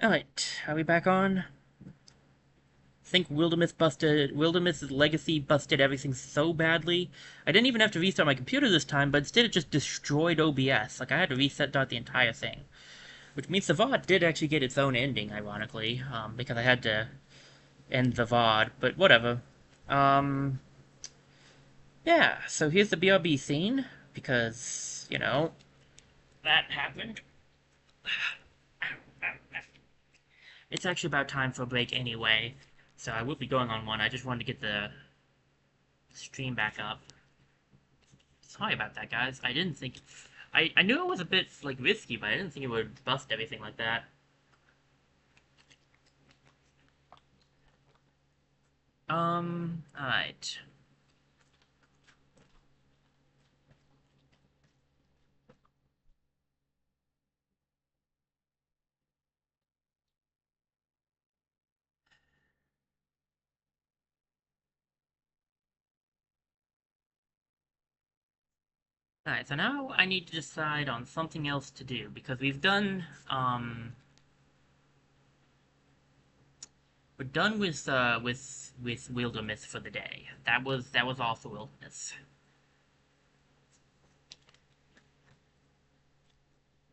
Alright, are we back on? I think Wilderness's Legacy busted everything so badly. I didn't even have to restart my computer this time, but instead it just destroyed OBS. Like, I had to reset the entire thing. Which means the VOD did actually get its own ending, ironically, because I had to end the VOD, but whatever. Um, yeah, so here's the BRB scene, because, that happened. It's actually about time for a break anyway, so I will be going on one. I just wanted to get the stream back up. Sorry about that, guys. I didn't think... I knew it was a bit, like, risky, but I didn't think it would bust everything like that. Alright. Alright, so now I need to decide on something else to do, because we're done with Wilderness for the day. That was all for Wilderness.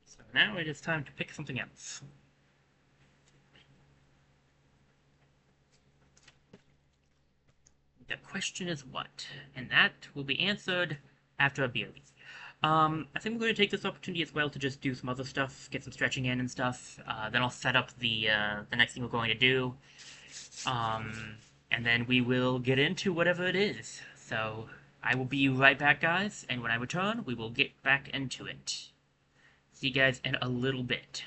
So now it is time to pick something else. The question is what? And that will be answered after a beer. I think we're going to take this opportunity as well to just do some other stuff, get some stretching in and stuff. Then I'll set up the next thing we're going to do. And then we will get into whatever it is. So I will be right back, guys, and when I return, we will get back into it. See you guys in a little bit.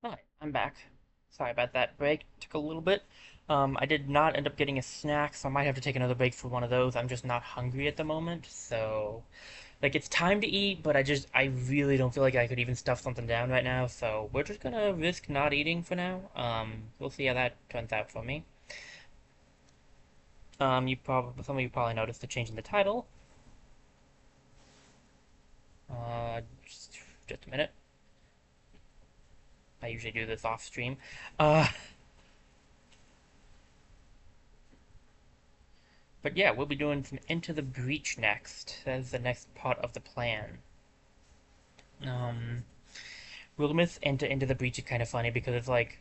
Hi, I'm back. Sorry about that break. Took a little bit. I did not end up getting a snack, so I might have to take another break for one of those. I'm just not hungry at the moment, so like it's time to eat, but I really don't feel like I could even stuff something down right now, so we're just gonna risk not eating for now. We'll see how that turns out for me. Some of you probably noticed the change in the title. Just a minute. I usually do this off stream. Uh, but yeah, we'll be doing some Into the Breach next. That is the next part of the plan. Um, Wildermyth Into the Breach is kind of funny because it's like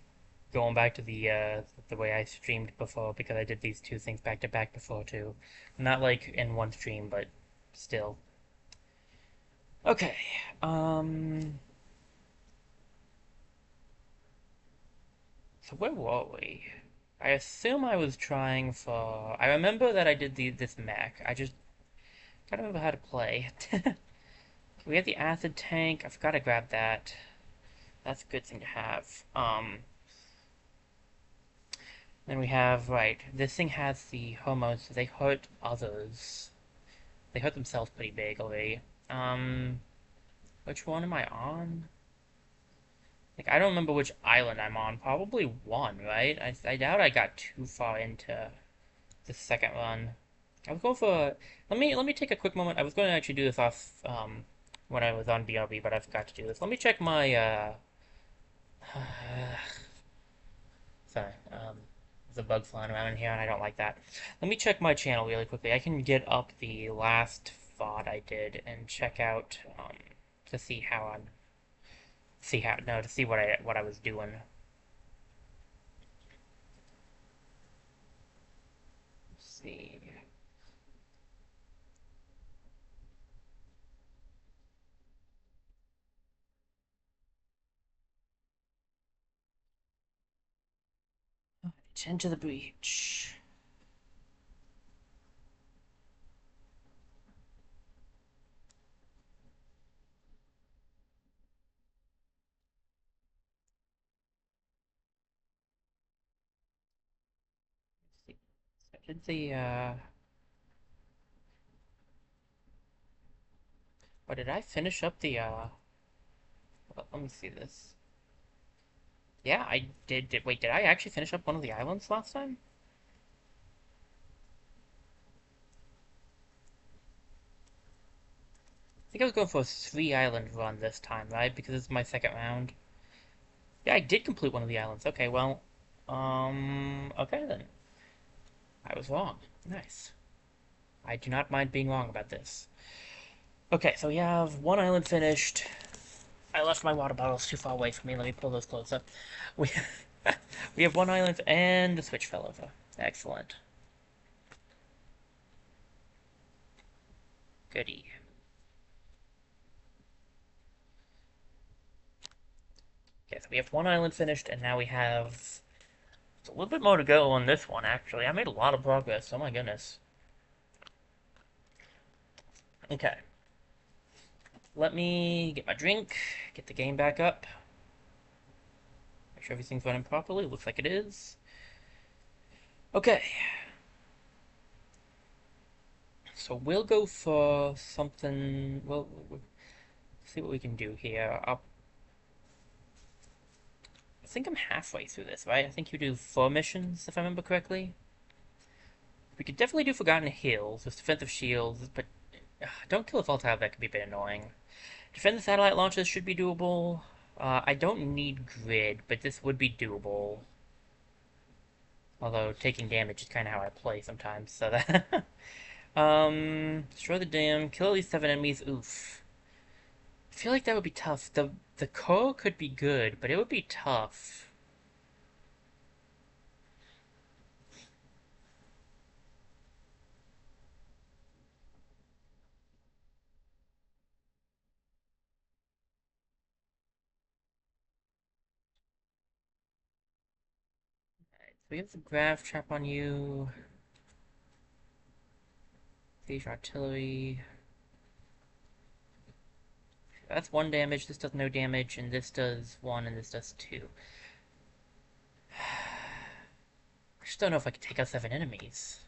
going back to the way I streamed before because I did these two things back to back before too. Not like in one stream, but still. Okay. Um. So where were we? I assume I was trying for. I remember that I did this mech. I just gotta remember how to play. We have the acid tank. I forgot to grab that. That's a good thing to have. Then we have, right, this thing has the hormones, so they hurt others. They hurt themselves pretty big already. Um, which one am I on? Like, I don't remember which island I'm on. Probably one, right? I doubt I got too far into the second run. I was going for... Let me take a quick moment. I was going to actually do this off, when I was on BRB, but I forgot to do this. Let me check my, sorry, there's a bug flying around in here, and I don't like that. Let me check my channel really quickly. I can get up the last VOD I did and check out to see how I'm see how no to see what I was doing. Let's see. 10 to the breach. Let's see. So I did the or did I finish up the let me see this. Yeah, I did. Wait, did I actually finish up one of the islands last time? I think I was going for a 3 island run this time, right? Because it's my second round. Yeah, I did complete one of the islands. Okay, well, okay then. I was wrong. Nice. I do not mind being wrong about this. Okay, so we have one island finished. I left my water bottles too far away from me. Let me pull those closer. We we have one island and the switch fell over. Excellent. Goody. Okay, so we have one island finished, and now we have a little bit more to go on this one, actually. I made a lot of progress. Oh my goodness. Okay. Let me get my drink, get the game back up. Make sure everything's running properly. Looks like it is. Okay. So we'll go for something. Well, we'll see what we can do here. I think I'm halfway through this, right? I think you do 4 missions, if I remember correctly. We could definitely do Forgotten Hills with defensive shields, but don't kill a volatile. That could be a bit annoying. Defend the satellite launches should be doable. I don't need grid, but this would be doable. Although taking damage is kind of how I play sometimes, so that. Destroy the dam, kill at least 7 enemies. Oof. I feel like that would be tough. The core could be good, but it would be tough. Alright, so we have the grav trap on you. Siege artillery. That's 1 damage, this does no damage, and this does 1, and this does 2. I just don't know if I can take out 7 enemies.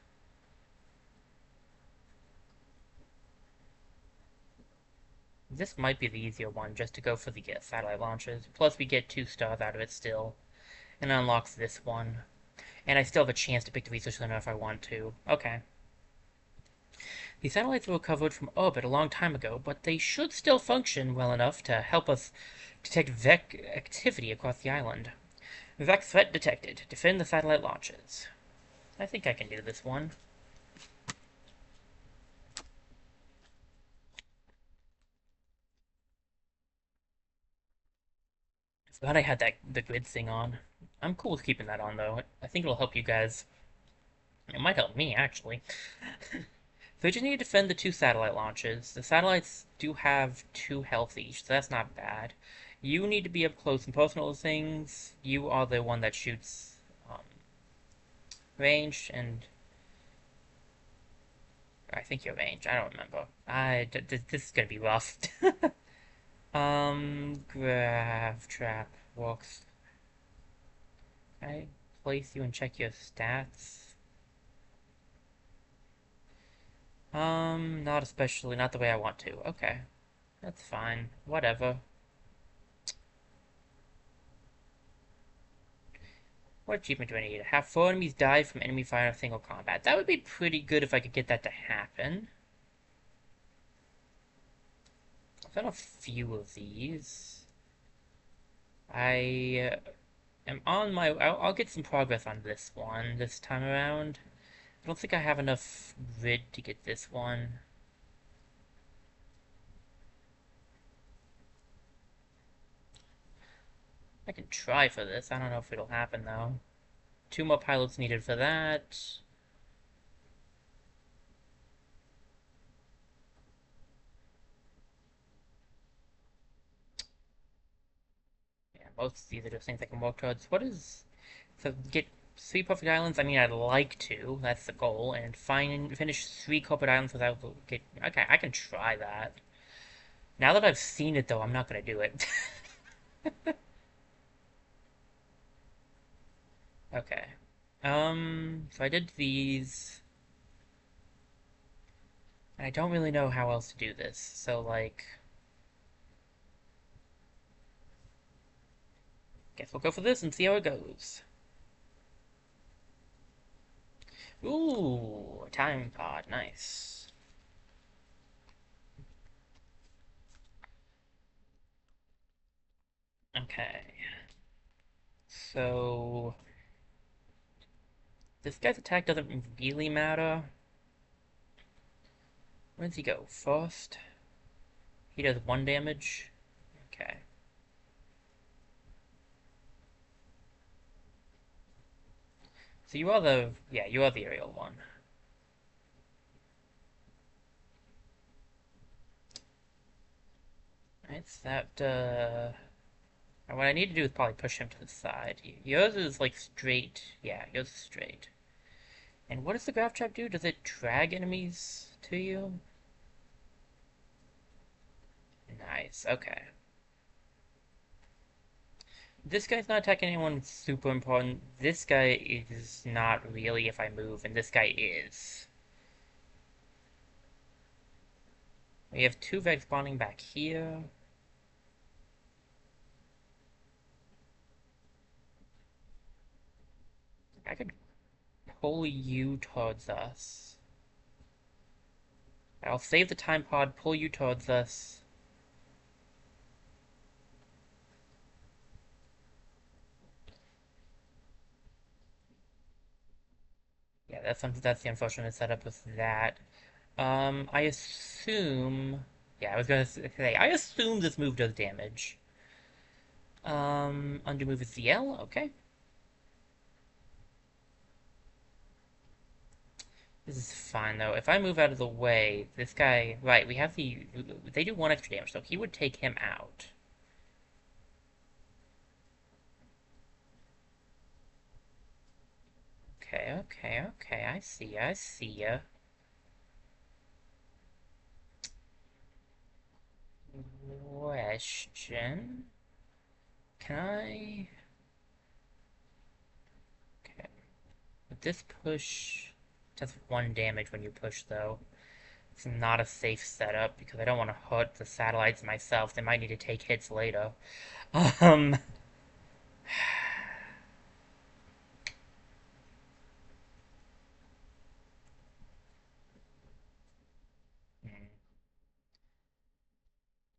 This might be the easier one, just to go for the satellite launches. Plus we get 2 stars out of it still. And it unlocks this one. And I still have a chance to pick the research center if I want to. Okay. The satellites were recovered from orbit a long time ago, but they should still function well enough to help us detect VEC activity across the island. VEC threat detected. Defend the satellite launches. I think I can do this one. Glad I had the grid thing on. I'm cool with keeping that on though. I think it'll help you guys. It might help me actually. So you just need to defend the 2 satellite launches. The satellites do have 2 health each, so that's not bad. You need to be up close and personal with things. You are the one that shoots range, and I think you're range. I don't remember. This is gonna be rough. Grav trap works. Can I place you and check your stats? Not especially, not the way I want to. Okay, that's fine. Whatever. What achievement do I need? Have 4 enemies die from enemy fire in single combat. That would be pretty good if I could get that to happen. I've done a few of these. I am on my... I'll get some progress on this one this time around. I don't think I have enough grid to get this one. I can try for this. I don't know if it'll happen, though. 2 more pilots needed for that. Yeah, most of these are just things I can work towards. What is... So, get 3 perfect islands? I mean, I'd like to. That's the goal. And finish 3 corporate islands without... Okay, I can try that. Now that I've seen it, though, I'm not gonna do it. Okay. So I did these... And I don't really know how else to do this. So, like... Guess we'll go for this and see how it goes. Ooh, a time pod. Nice. Okay. So... This guy's attack doesn't really matter. Where does he go? First? He does 1 damage. Okay. So you are the... Yeah, you are the aerial one. Right, so that, what I need to do is probably push him to the side. Yours is, like, straight. Yeah, yours is straight. And what does the graph trap do? Does it drag enemies to you? Nice, okay. This guy's not attacking anyone super important. This guy is not really if I move, and this guy is. We have 2 Vex spawning back here. I could pull you towards us. I'll save the time pod, pull you towards us. Yeah, that's the unfortunate setup with that. I assume... Yeah, I was gonna say, I assume this move does damage. Undo move is the L, okay. This is fine, though. If I move out of the way, this guy... Right, we have the... They do 1 extra damage, so he would take him out. Okay, I see ya. Question. Can I... Okay. With this push... Does one damage when you push, though. It's not a safe setup, because I don't want to hurt the satellites myself. They might need to take hits later. Um...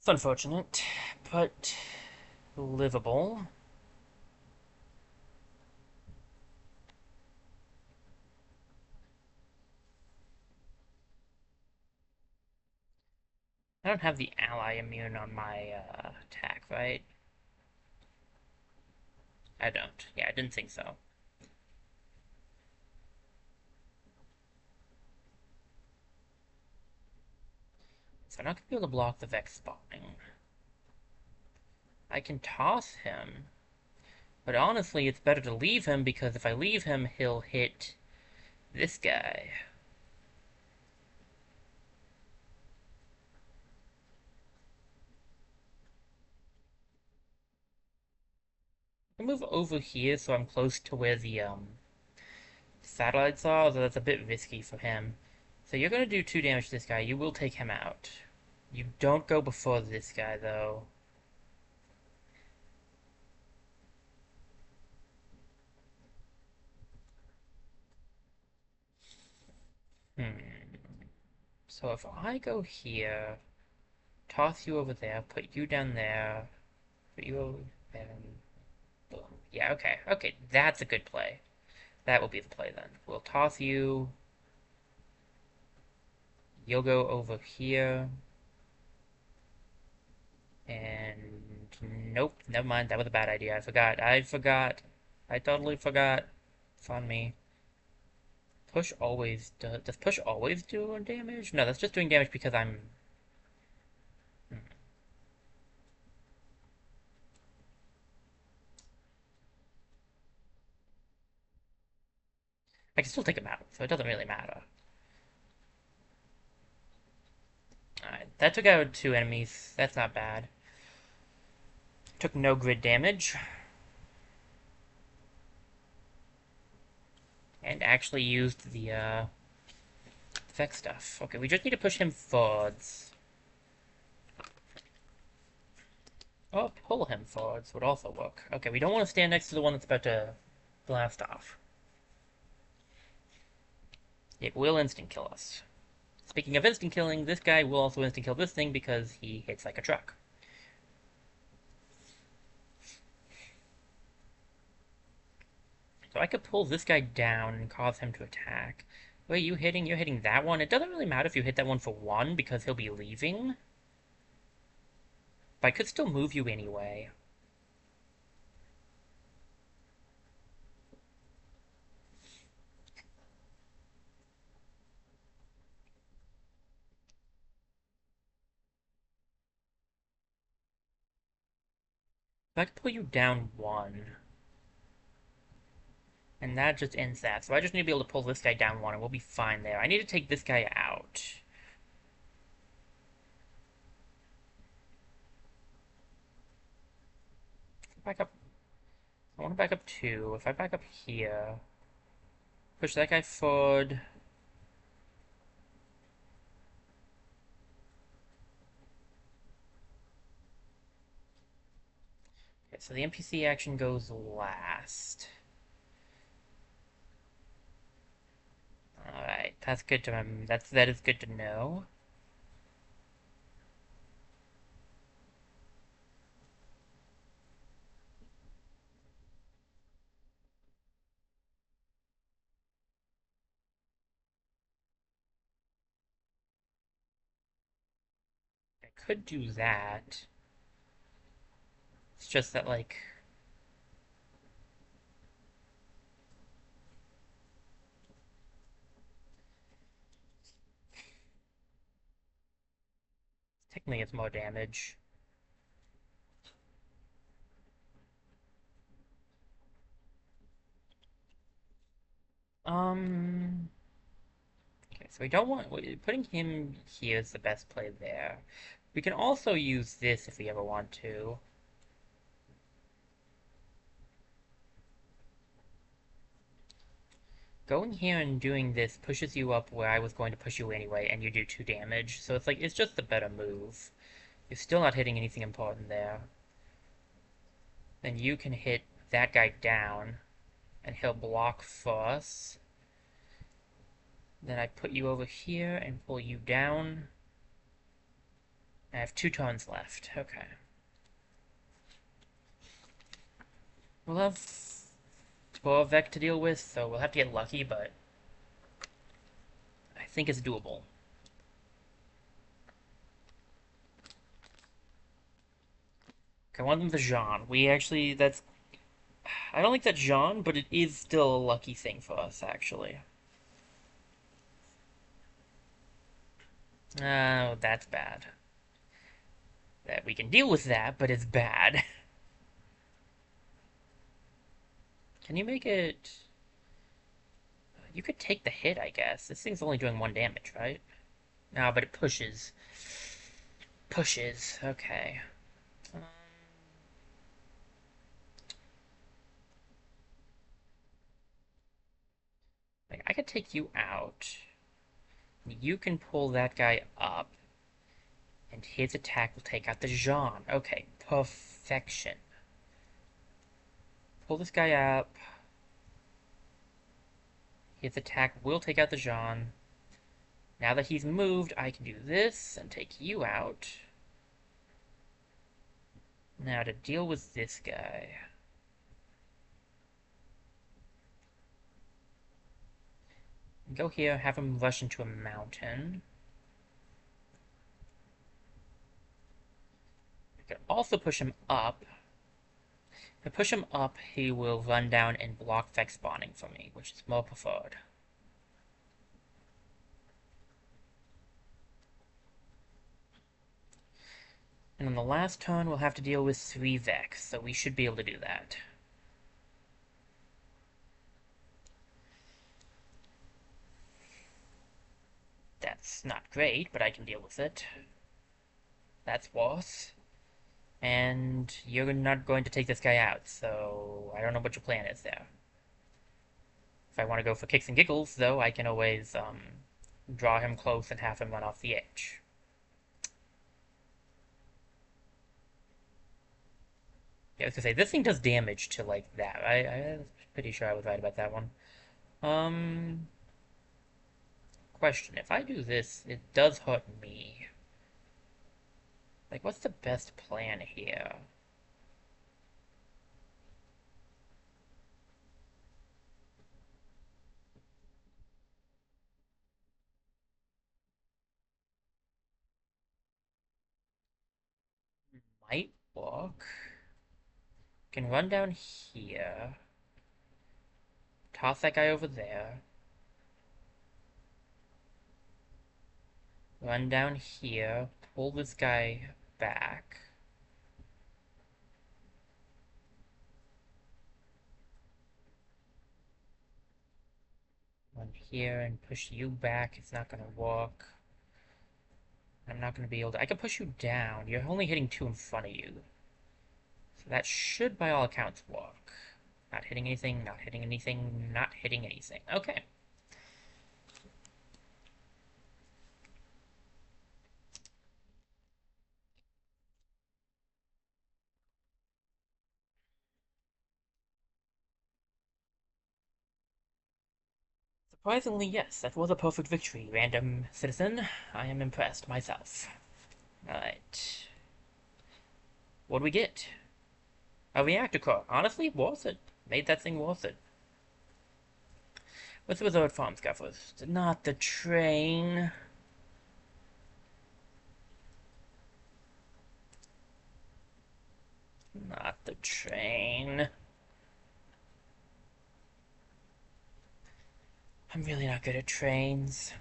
It's unfortunate, but livable. I don't have the ally immune on my attack, right? I don't. Yeah, I didn't think so. So I'm not going to be able to block the Vex spawning. I can toss him, but honestly, it's better to leave him because if I leave him, he'll hit this guy. I move over here so I'm close to where the satellites are, so that's a bit risky for him. So you're going to do 2 damage to this guy. You will take him out. You don't go before this guy, though. Hmm. So if I go here, toss you over there, put you down there, put you over there, and boom. Yeah, okay. Okay, that's a good play. That will be the play then. We'll toss you. You'll go over here. And nope, never mind. That was a bad idea. I forgot. I forgot. I totally forgot. It's on me. Push always does push always do damage? No, that's just doing damage because I'm... Hmm. I can still take him out, so it doesn't really matter. Alright, that took out 2 enemies. That's not bad. Took no grid damage. And actually used the, effect stuff. Okay, we just need to push him forwards. Oh, pull him forwards would also work. Okay, we don't want to stand next to the one that's about to blast off. It will instant kill us. Speaking of instant killing, this guy will also instant kill this thing because he hits like a truck. So I could pull this guy down and cause him to attack. Wait, you hitting? You're hitting that one? It doesn't really matter if you hit that one for 1 because he'll be leaving. But I could still move you anyway. If I could pull you down 1. And that just ends that. So I just need to be able to pull this guy down 1 and we'll be fine there. I need to take this guy out. Back up. I want to back up 2. If I back up here, push that guy forward. Okay, so the NPC action goes last. Alright, that's good to that is good to know. I could do that. It's just that like technically it's more damage. Um okay, so we don't want putting him here is the best play there. We can also use this if we ever want to. Going here and doing this pushes you up where I was going to push you anyway, and you do 2 damage. So it's like, it's just a better move. You're still not hitting anything important there. Then you can hit that guy down, and he'll block for us. Then I put you over here and pull you down. I have 2 turns left. Okay. We'll have Vec to deal with, so we'll have to get lucky, but I think it's doable. Okay, one of them's a Jean. We actually, that's... I don't think that's Jean, but it is still a lucky thing for us, actually. Oh, that's bad. That we can deal with that, but it's bad. Can you make it... You could take the hit, I guess. This thing's only doing 1 damage, right? No, but it pushes. Pushes, okay. Like, I could take you out. You can pull that guy up. And his attack will take out the Jean. Okay, perfection. Pull this guy up. His attack will take out the Jean. Now that he's moved, I can do this and take you out. Now to deal with this guy. Go here, have him rush into a mountain. I could also push him up. If I push him up, he will run down and block Vex spawning for me, which is more preferred. And on the last turn, we'll have to deal with 3 Vex, so we should be able to do that. That's not great, but I can deal with it. That's worse. And you're not going to take this guy out, so I don't know what your plan is there. If I want to go for kicks and giggles, though, I can always draw him close and have him run off the edge. Yeah, I was gonna say, this thing does damage to, like, that. I was pretty sure I was right about that one. Question. If I do this, it does hurt me. Like, what's the best plan here? Might work. Can run down here. Toss that guy over there. Run down here. Pull this guy back. Run here and push you back. It's not gonna work. I'm not gonna be able to... I can push you down. You're only hitting 2 in front of you. So that should, by all accounts, work. Not hitting anything, not hitting anything, not hitting anything. Okay. Surprisingly, yes, that was a perfect victory, random citizen. I am impressed myself. Alright. What do we get? A reactor core. Honestly, worth it. Made that thing worth it. What's the Wizard Farms got for us? Not the train. Not the train. I'm really not good at trains.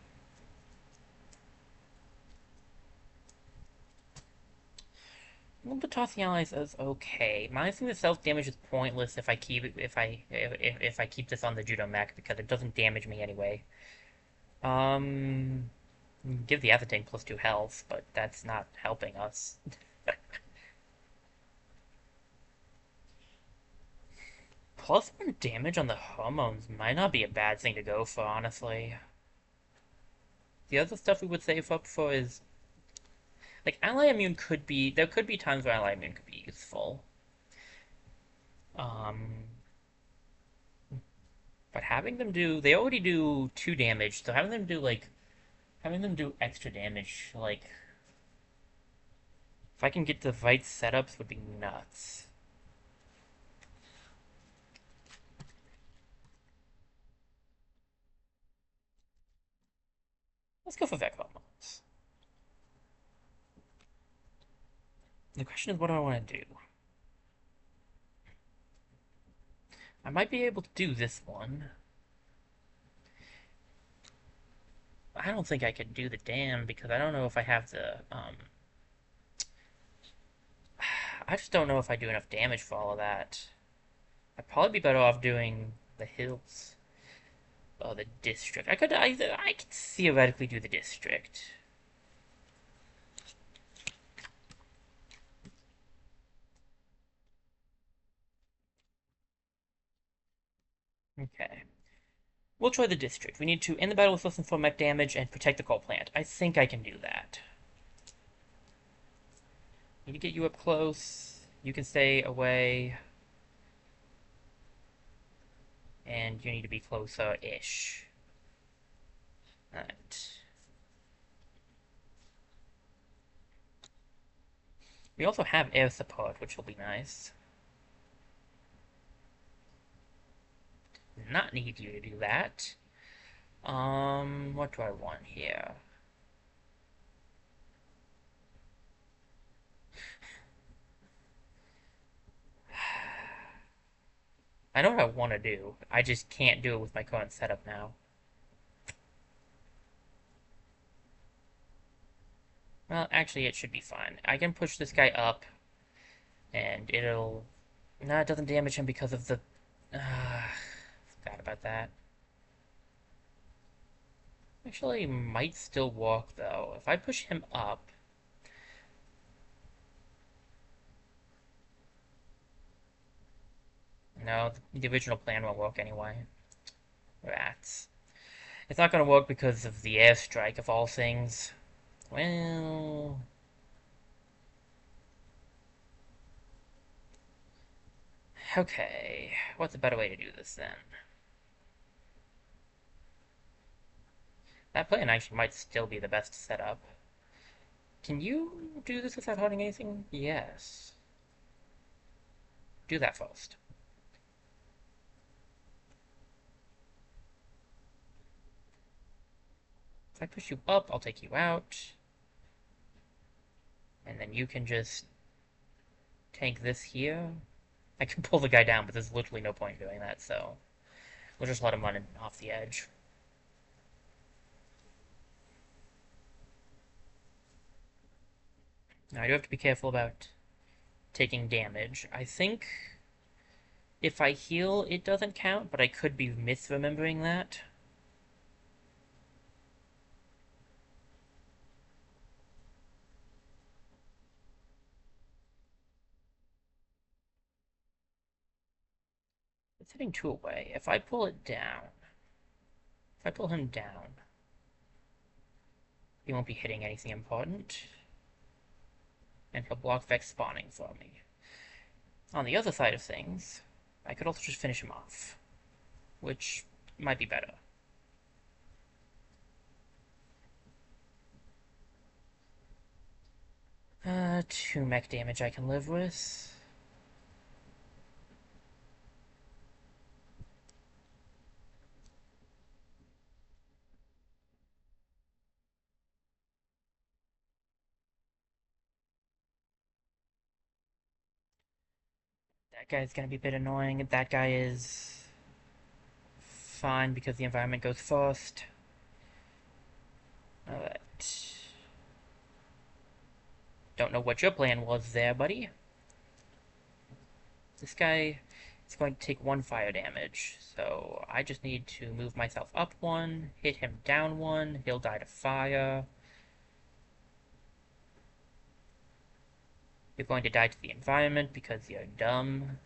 Well, the tossing allies is okay. Minusing the self damage is pointless if I keep this on the judo mech because it doesn't damage me anyway. Give the Athletane +2 health, but that's not helping us. +1 damage on the hormones might not be a bad thing to go for, honestly. The other stuff we would save up for is like ally immune could be. There could be times where ally immune could be useful. Um, but having them do, they already do 2 damage, so having them do extra damage, like if I can get the right setups, would be nuts. Let's go for Vec hormones. The question is, what do I want to do? I might be able to do this one. I don't think I can do the dam because I don't know if I have the I just don't know if I do enough damage for all of that. I'd probably be better off doing the hills or the district. I could theoretically do the district. Okay. We'll try the district. We need to end the battle with less than 4 mech damage and protect the coal plant. I think I can do that. Need to get you up close. You can stay away. And you need to be closer-ish. Alright. We also have air support, which will be nice. Not need you to do that. What do I want here? I know what I want to do. I just can't do it with my current setup now. Well, actually, it should be fine. I can push this guy up, and it'll... No, it doesn't damage him because of the... Forgot about that. Actually, might still walk, though. If I push him up... No, the original plan won't work anyway. Rats. It's not gonna work because of the airstrike, of all things. Well... Okay, what's a better way to do this, then? That plan actually might still be the best setup. Can you do this without hurting anything? Yes. Do that first. If I push you up, I'll take you out. And then you can just tank this here. I can pull the guy down, but there's literally no point in doing that, so we'll just let him run off the edge. Now, I do have to be careful about taking damage. I think if I heal, it doesn't count, but I could be misremembering that. It's hitting 2 away. If I pull it down, if I pull him down, he won't be hitting anything important. And he'll block Vex spawning for me. On the other side of things, I could also just finish him off, which might be better. 2 mech damage I can live with. That guy's gonna be a bit annoying. That guy is fine because the environment goes first. Alright. Don't know what your plan was there, buddy. This guy is going to take 1 fire damage, so I just need to move myself up 1, hit him down 1, he'll die to fire. You're going to die to the environment because you're dumb.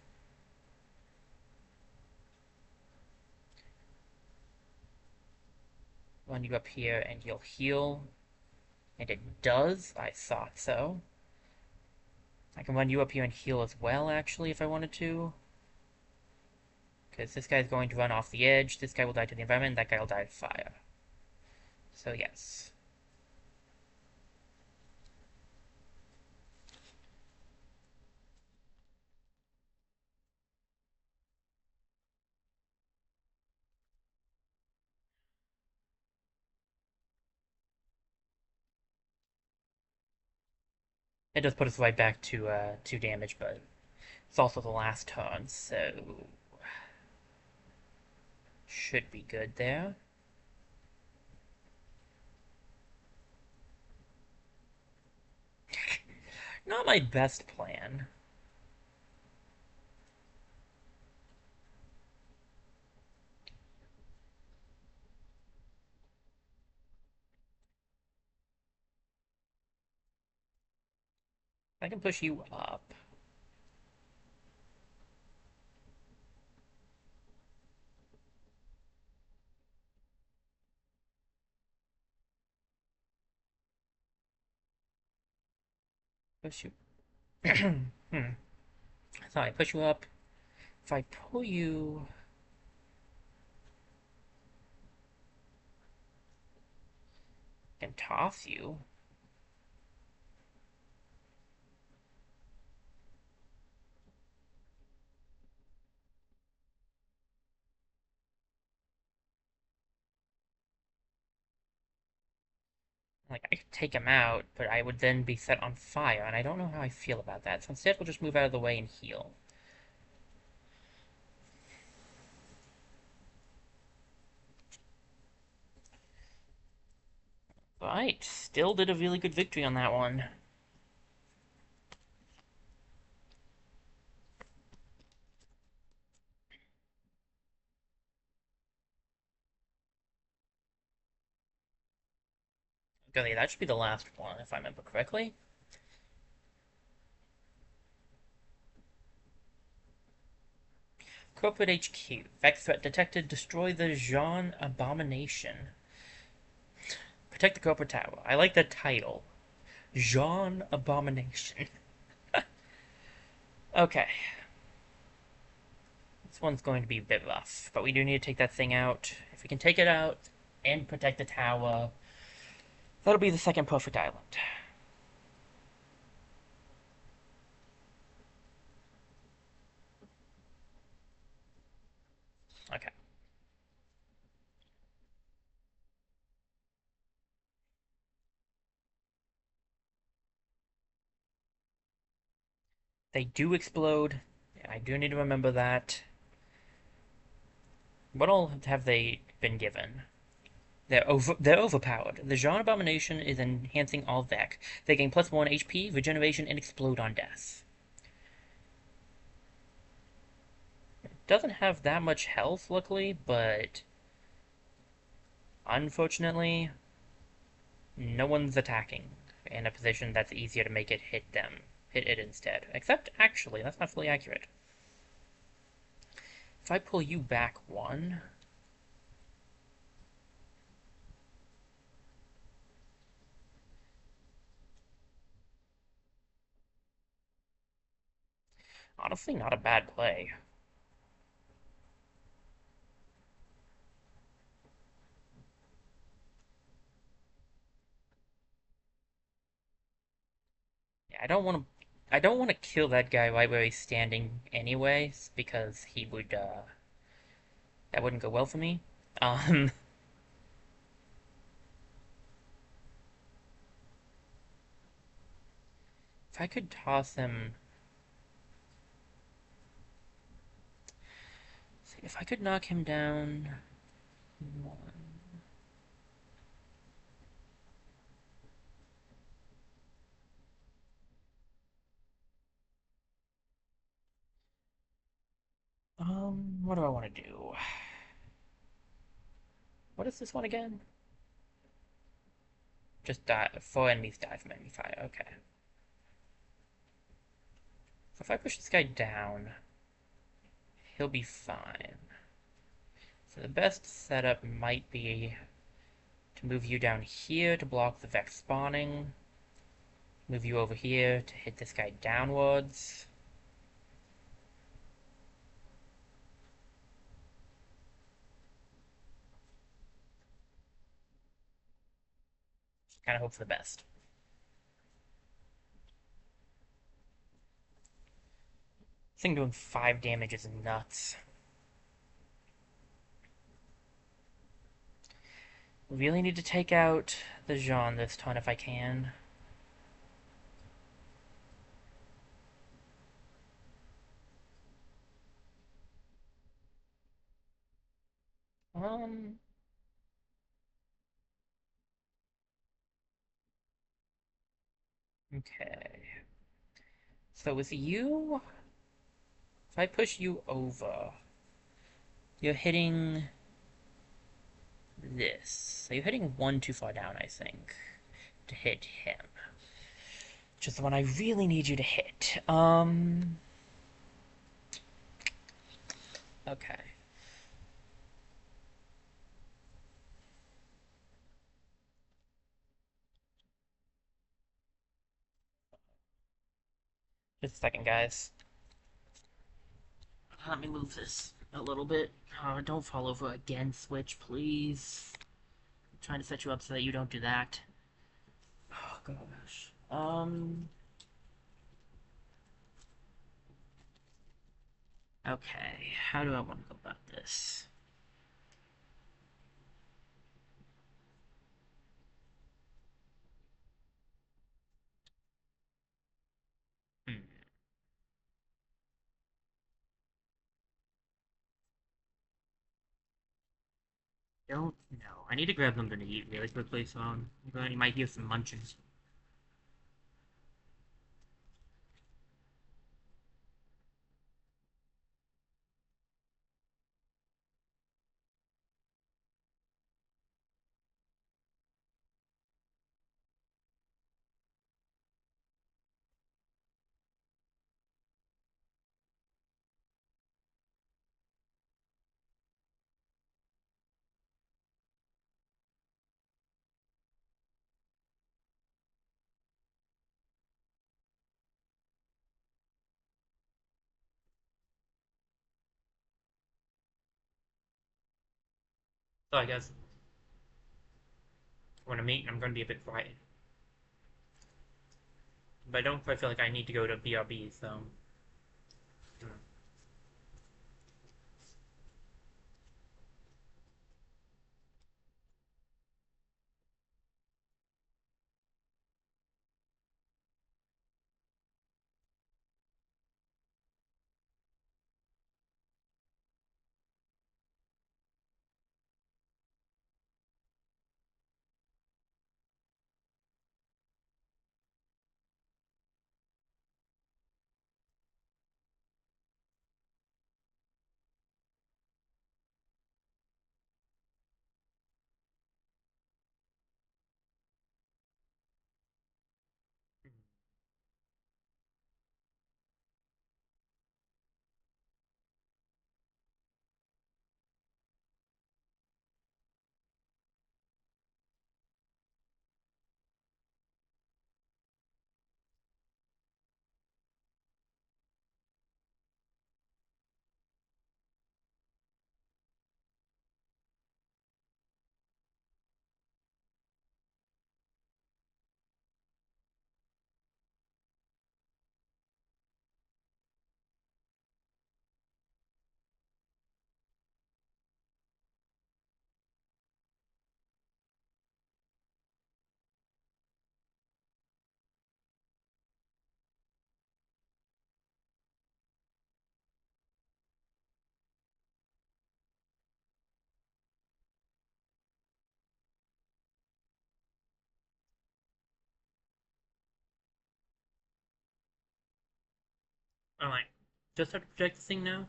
Run you up here and you'll heal. And it does. I thought so. I can run you up here and heal as well, actually, if I wanted to. Because this guy's going to run off the edge. This guy will die to the environment. That guy will die to fire. So, yes. It does put us right back to 2 damage, but it's also the last turn, so should be good there. Not my best plan. I can push you up. Push you. hmm. So I push you up. If I pull you and toss you, like, I could take him out, but I would then be set on fire, and I don't know how I feel about that. So instead, we'll just move out of the way and heal. Right, still did a really good victory on that one. Okay, that should be the last one, if I remember correctly. Corporate HQ. Vex threat detected. Destroy the Jean Abomination. Protect the corporate tower. I like the title. Jean Abomination. Okay. This one's going to be a bit rough, but we do need to take that thing out. If we can take it out and protect the tower, that'll be the second perfect island. Okay. They do explode. I do need to remember that. What all have they been given? They're overpowered. The Jean Abomination is enhancing all Vec. They gain +1 HP, regeneration, and explode on death. Doesn't have that much health, luckily, but unfortunately, no one's attacking in a position that's easier to make it hit them. Hit it instead. Except, actually, that's not fully accurate. If I pull you back 1, honestly, not a bad play. Yeah, I don't want to kill that guy right where he's standing anyways, because he would, that wouldn't go well for me. Um, if I could toss him... If I could knock him down... what do I want to do? What is this one again? Just die. 4 enemies die from enemy fire. Okay. So if I push this guy down, he'll be fine. So the best setup might be to move you down here to block the Vex spawning. Move you over here to hit this guy downwards. Kind of hope for the best. This thing doing 5 damage is nuts. Really need to take out the Jean this turn if I can. Um, okay. So with you, if I push you over, you're hitting this. So you're hitting one too far down, I think, to hit him. Which is the one I really need you to hit. Okay. Just a second, guys. Let me move this a little bit. Don't fall over again, Switch, please. I'm trying to set you up so that you don't do that. Oh, gosh. Okay. How do I want to go about this? Hmm. Don't know. I need to grab something to eat really quickly, so you might hear some munching. Sorry, guys. When I'm eating, I'm going to be a bit quiet. But I don't quite feel like I need to go to BRB, so... Alright. Just have to project this thing now,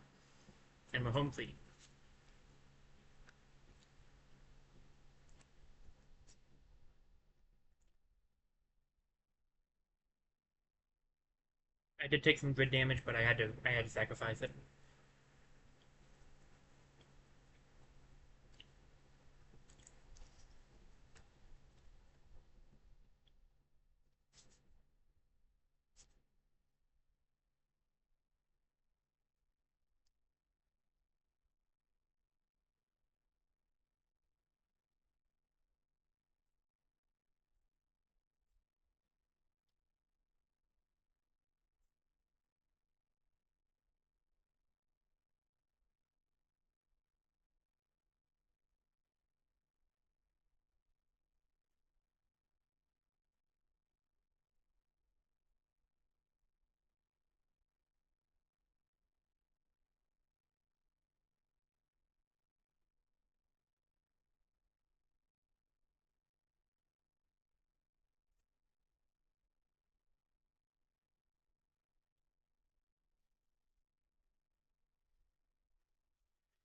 and we're home free. I did take some grid damage, but I had to sacrifice it.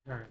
Alright.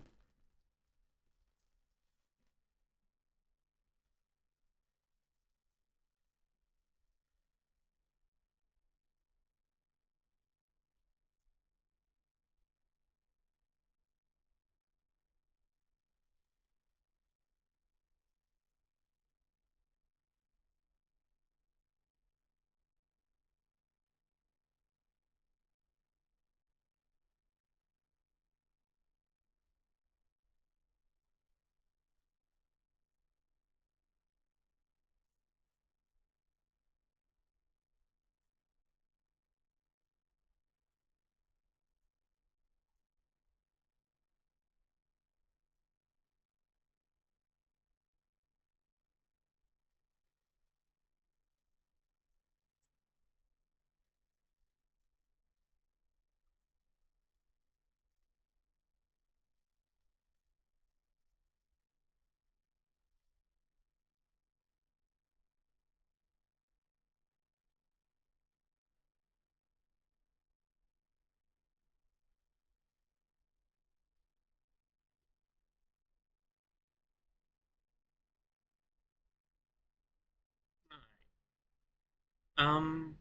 Um,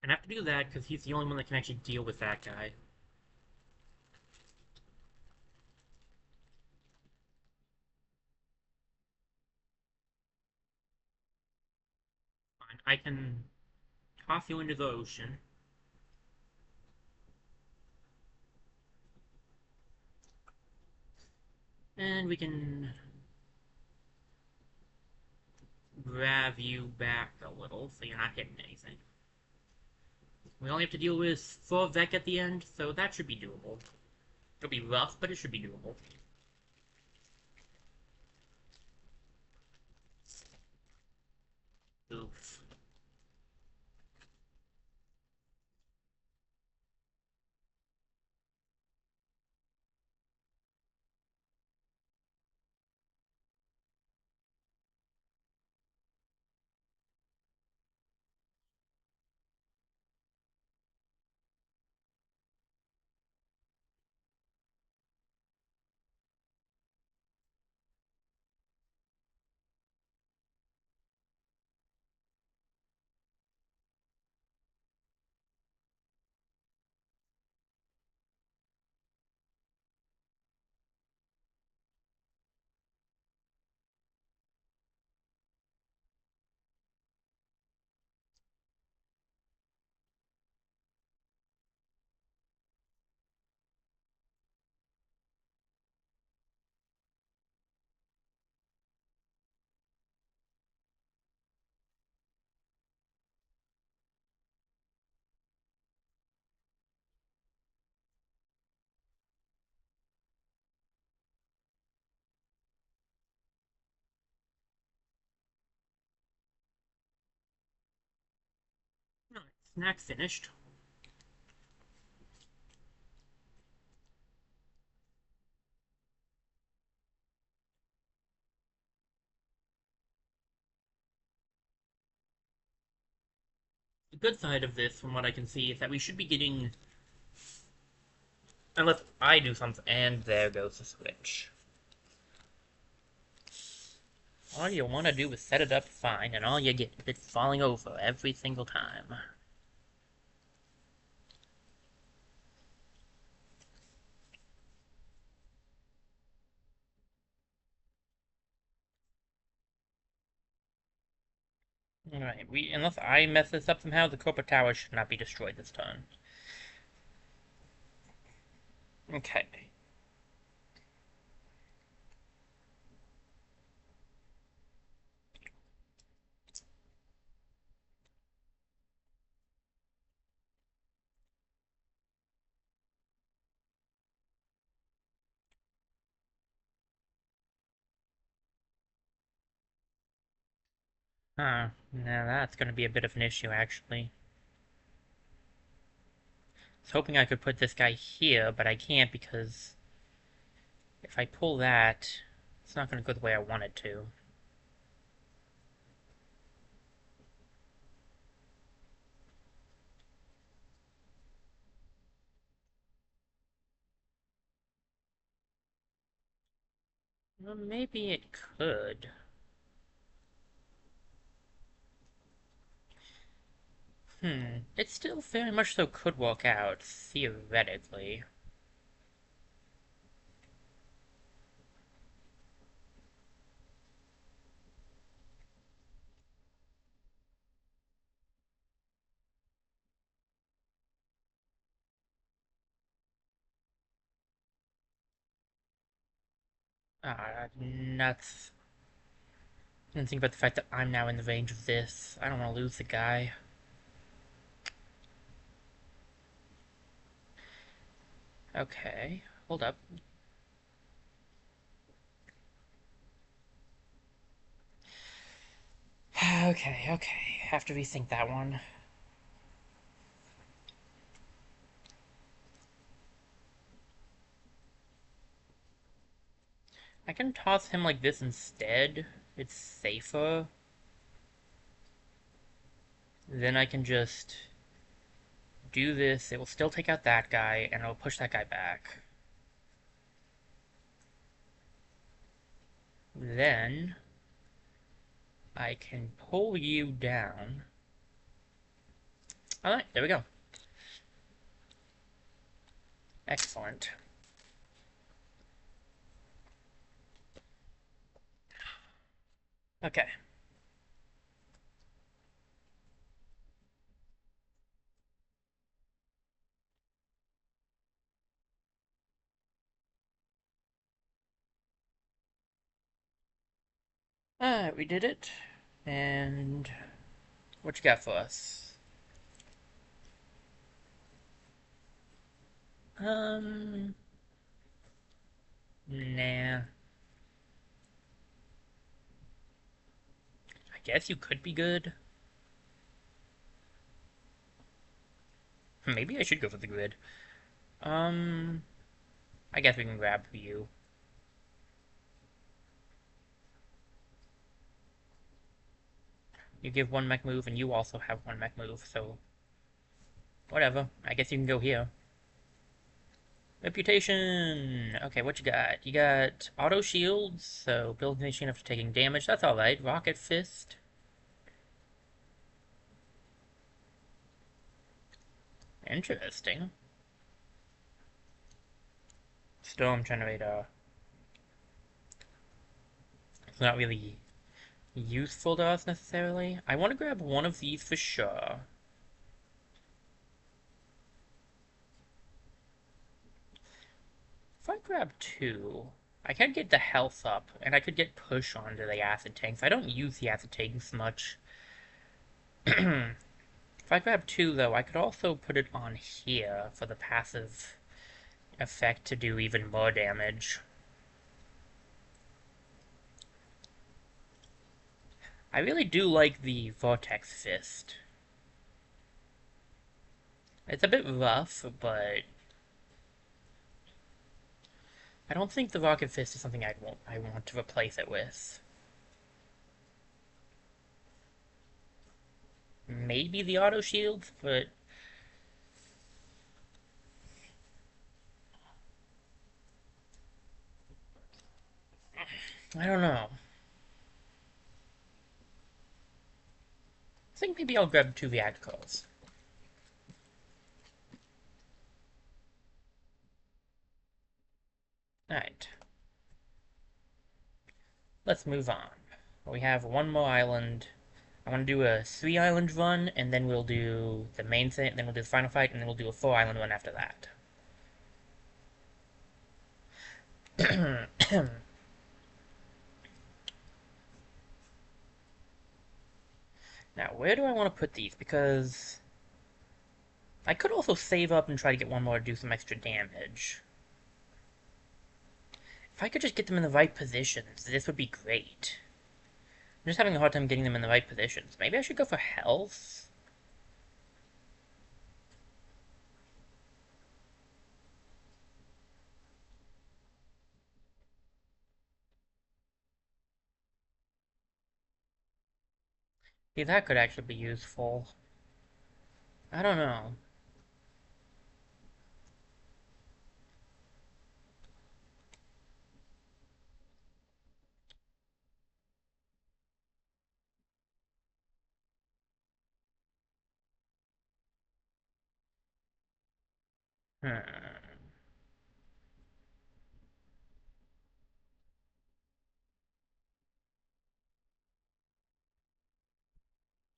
I have to do that because he's the only one that can actually deal with that guy. Fine, I can toss you into the ocean, and we can grab you back a little so you're not hitting anything. We only have to deal with 4 Vec at the end, so that should be doable. It'll be rough, but it should be doable. Oof. Alright, snack finished. good side of this, from what I can see, is that we should be getting... Unless I do something... And there goes the switch. All you want to do is set it up fine, and all you get is it falling over every single time. Alright, unless I mess this up somehow, the corporate tower should not be destroyed this turn. Okay. Huh. Now that's gonna be a bit of an issue, actually. I was hoping I could put this guy here, but I can't because if I pull that, it's not gonna go the way I want it to. Well, maybe it could. It still very much so could work out, theoretically. Ah, nuts. And think about the fact that I'm now in the range of this. I don't want to lose the guy. Okay, hold up. Okay. Have to rethink that one. I can toss him like this instead. It's safer. Then I can just do this. It will still take out that guy, and it'll push that guy back. Then I can pull you down. Alright, there we go. Excellent. Okay. Alright, we did it. And what you got for us? Nah. I guess you could be good. Maybe I should go for the grid. I guess we can grab you. You give one mech move, and you also have one mech move, so... Whatever. I guess you can go here. Reputation! Okay, what you got? You got auto shields, so build machine after taking damage. That's alright. Rocket fist. Interesting. Storm generator. It's not really useful to us necessarily. I want to grab one of these for sure. If I grab two, I can get the health up, and I could get push onto the acid tanks. I don't use the acid tanks much. If I grab two, though, I could also put it on here for the passive effect to do even more damage. I really do like the Vortex Fist. It's a bit rough, but I don't think the Rocket Fist is something I want to replace it with. maybe the auto shields, but I don't know. I think maybe I'll grab 2 Viaticals. Alright, let's move on. We have one more island. I want to do a 3-island run, and then we'll do the main thing, then we'll do the final fight, and then we'll do a 4-island run after that. Now, where do I want to put these? Because I could also save up and try to get one more to do some extra damage. If I could just get them in the right positions, this would be great. I'm just having a hard time getting them in the right positions. Maybe I should go for health? See, that could actually be useful. I don't know. Hmm.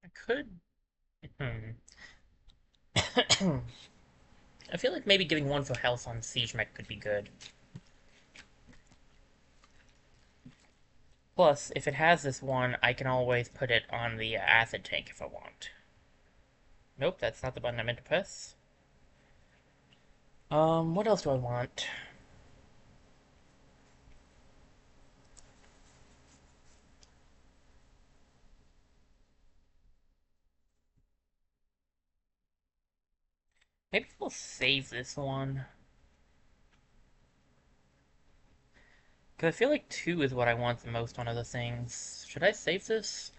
I could... Hmm. I feel like maybe giving one for health on Siege Mech could be good. Plus, if it has this one, I can always put it on the acid tank if I want. Nope, that's not the button I meant to press. What else do I want? Maybe we'll save this one. Because I feel like 2 is what I want the most on other things. Should I save this?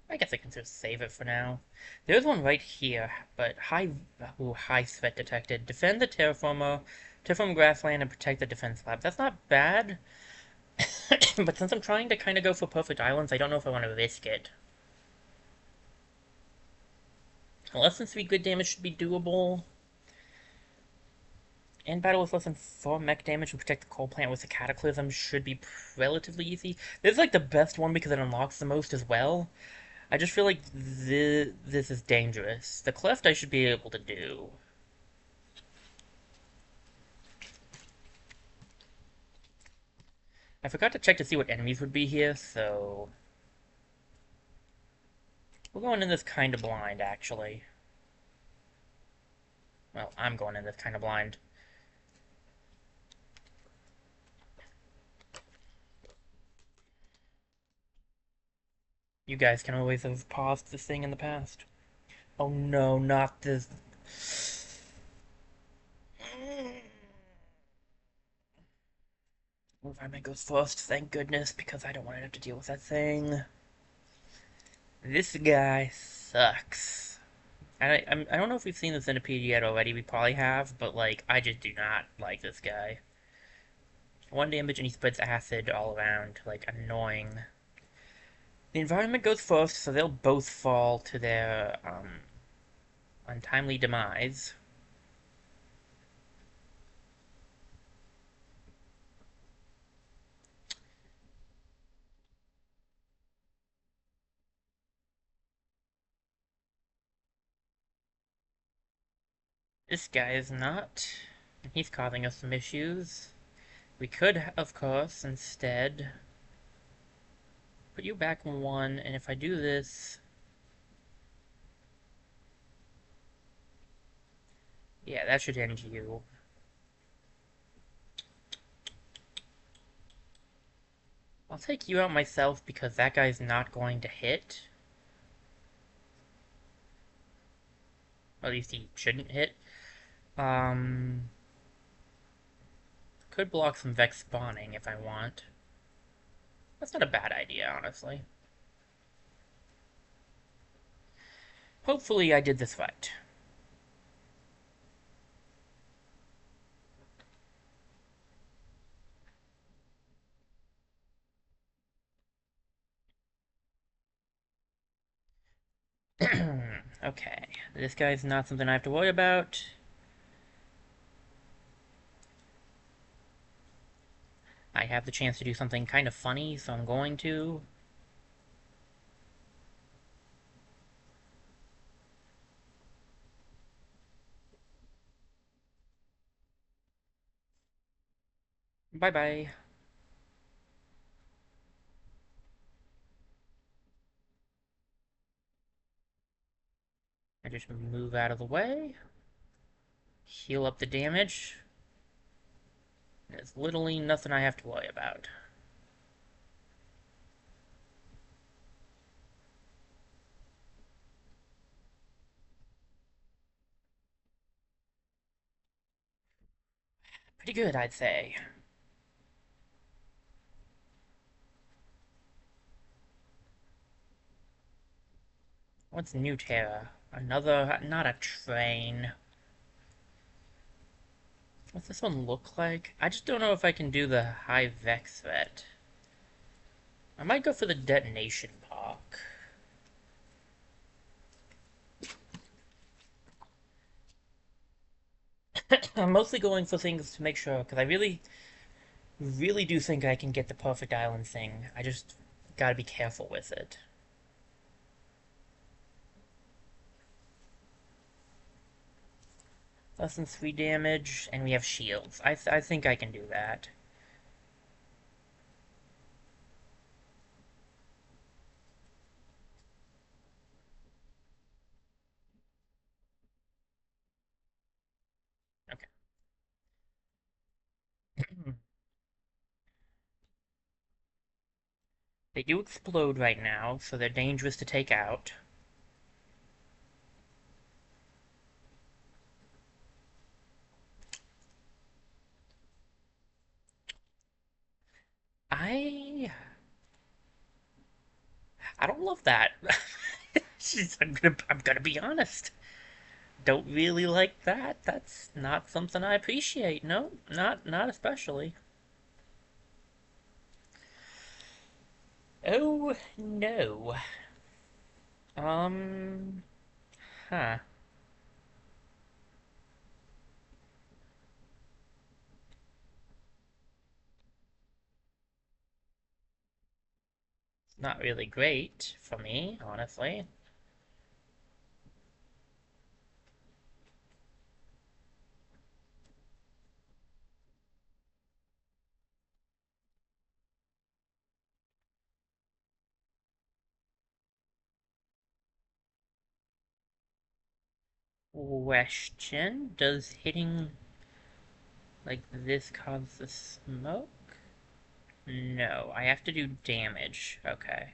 I guess I can just save it for now. There's one right here, but high threat detected. Defend the terraformer, terraform grassland, and protect the defense lab. That's not bad, but since I'm trying to kind of go for perfect islands, I don't know if I want to risk it. Less than 3 good damage should be doable. And battle with less than 4 mech damage and protect the coal plant with the cataclysm should be relatively easy. This is like the best one because it unlocks the most as well. I just feel like this is dangerous. The cleft I should be able to do. I forgot to check to see what enemies would be here, so... We're going in this kind of blind, actually. Well, I'm going in this kind of blind. You guys can always have paused this thing in the past. Oh no, not this... Environment goes first, thank goodness, because I don't want to have to deal with that thing. This guy sucks. I don't know if we've seen the Centipede yet already, we probably have, but, like, I just do not like this guy. 1 damage and he spreads acid all around, like, annoying. The environment goes first, so they'll both fall to their, untimely demise. This guy is not. He's causing us some issues. We could, of course, instead put you back 1, and if I do this... Yeah, that should end you. I'll take you out myself because that guy's not going to hit. Or at least he shouldn't hit. Could block some Vex spawning if I want. That's not a bad idea, honestly. Hopefully I did this right. Okay, this guy's not something I have to worry about. I have the chance to do something kind of funny, so I'm going to. Bye-bye. I just move out of the way. Heal up the damage. There's literally nothing I have to worry about. Pretty good, I'd say. What's New Terra? Another... not a train. What's this one look like? I just don't know if I can do the high Vex threat. I might go for the detonation park. I'm mostly going for things to make sure, because I really do think I can get the perfect island thing. I just gotta be careful with it. Less than 3 damage, and we have shields. I think I can do that. Okay. They do explode right now, so they're dangerous to take out. I... I don't love that. I'm gonna be honest. Don't really like that. That's not something I appreciate. No, not especially. Oh no. Um, huh. It's not really great for me, honestly. Question: does hitting like this cause the smoke? No, I have to do damage. Okay.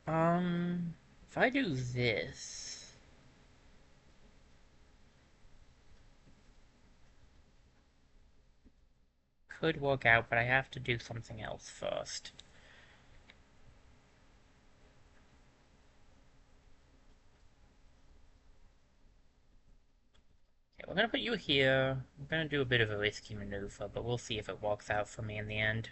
If I do this, could work out, but I have to do something else first. Okay, we're gonna put you here. I'm gonna do a bit of a risky maneuver, but we'll see if it works out for me in the end.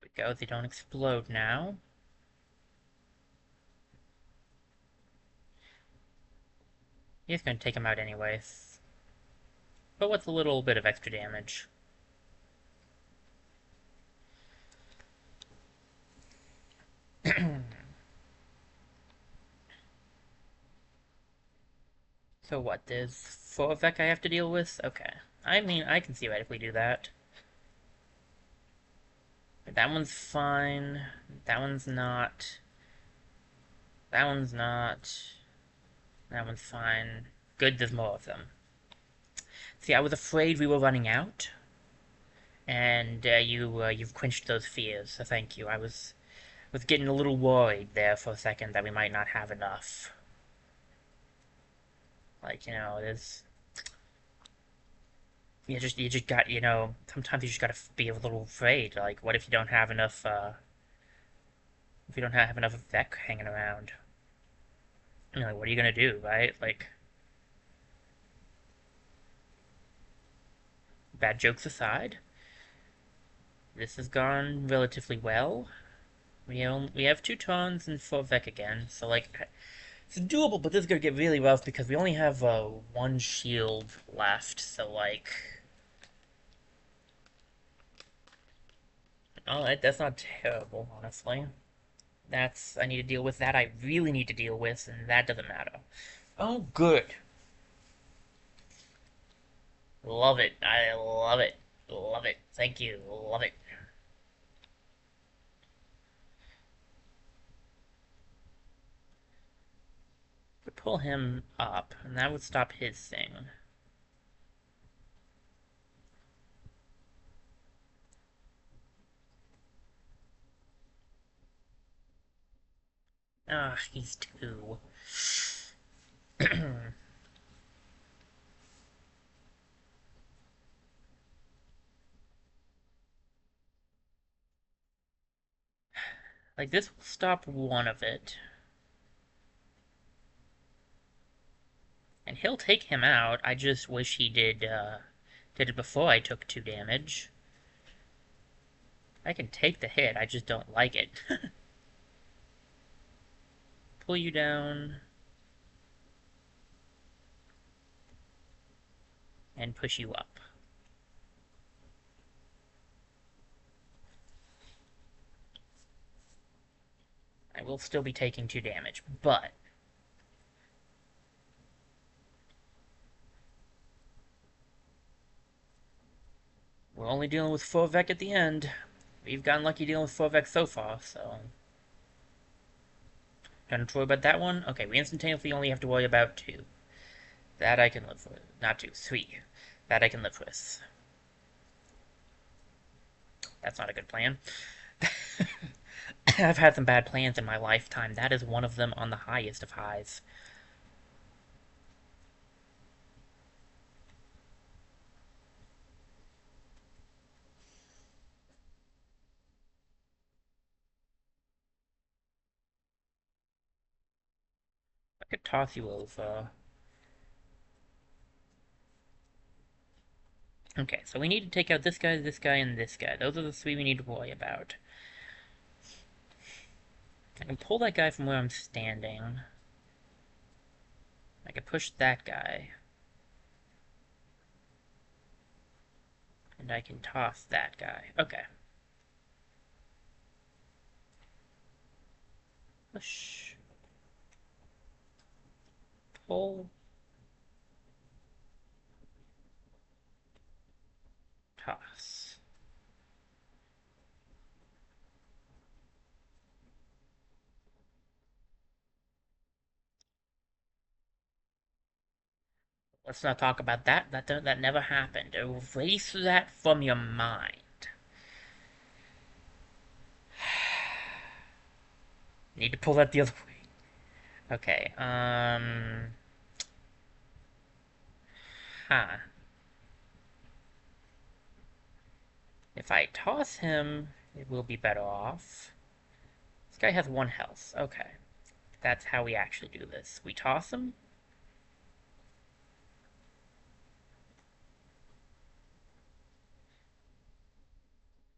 There we go, they don't explode now. He's gonna take him out anyways. But with a little bit of extra damage. So what, there's 4 Vec I have to deal with? Okay. I mean, I can see right if we do that. But that one's fine. That one's not. That one's not. That one's fine. Good, there's more of them. See, I was afraid we were running out, and you've quenched those fears, so thank you. I was getting a little worried there for a second that we might not have enough. Like, there's you just got sometimes you just gotta be a little afraid. Like, what if you don't have enough if you don't have enough Vec hanging around? Like, what are you gonna do, right? Like, bad jokes aside, this has gone relatively well. We have 2 tons and 4 Vec again, so like it's doable, but this is gonna get really rough because we only have 1 shield left. So like, oh, that's not terrible, honestly. That's I need to deal with that. I really need to deal with, and that doesn't matter. Oh, good. Love it. I love it. Love it. Thank you. Love it. Could pull him up, and that would stop his thing. Ah, he's 2. Like, this will stop one of it. And he'll take him out. I just wish he did it before I took 2 damage. I can take the hit, I just don't like it. Pull you down. And push you up. I will still be taking 2 damage, but we're only dealing with 4 Vec at the end. We've gotten lucky dealing with 4 Vec so far, so don't have to worry about that one. Okay, we instantaneously only have to worry about 2. That I can live with. Not 2, 3. That I can live with. That's not a good plan. I've had some bad plans in my lifetime. That is one of them on the highest of highs. I could toss you over. Okay, so we need to take out this guy, and this guy. Those are the 3 we need to worry about. I can pull that guy from where I'm standing. I can push that guy. And I can toss that guy. Okay. Push. Pull. Toss. Let's not talk about that. That never happened. Erase that from your mind. Need to pull that the other way. Okay, Huh. If I toss him, it will be better off. This guy has 1 health. Okay. That's how we actually do this. We toss him.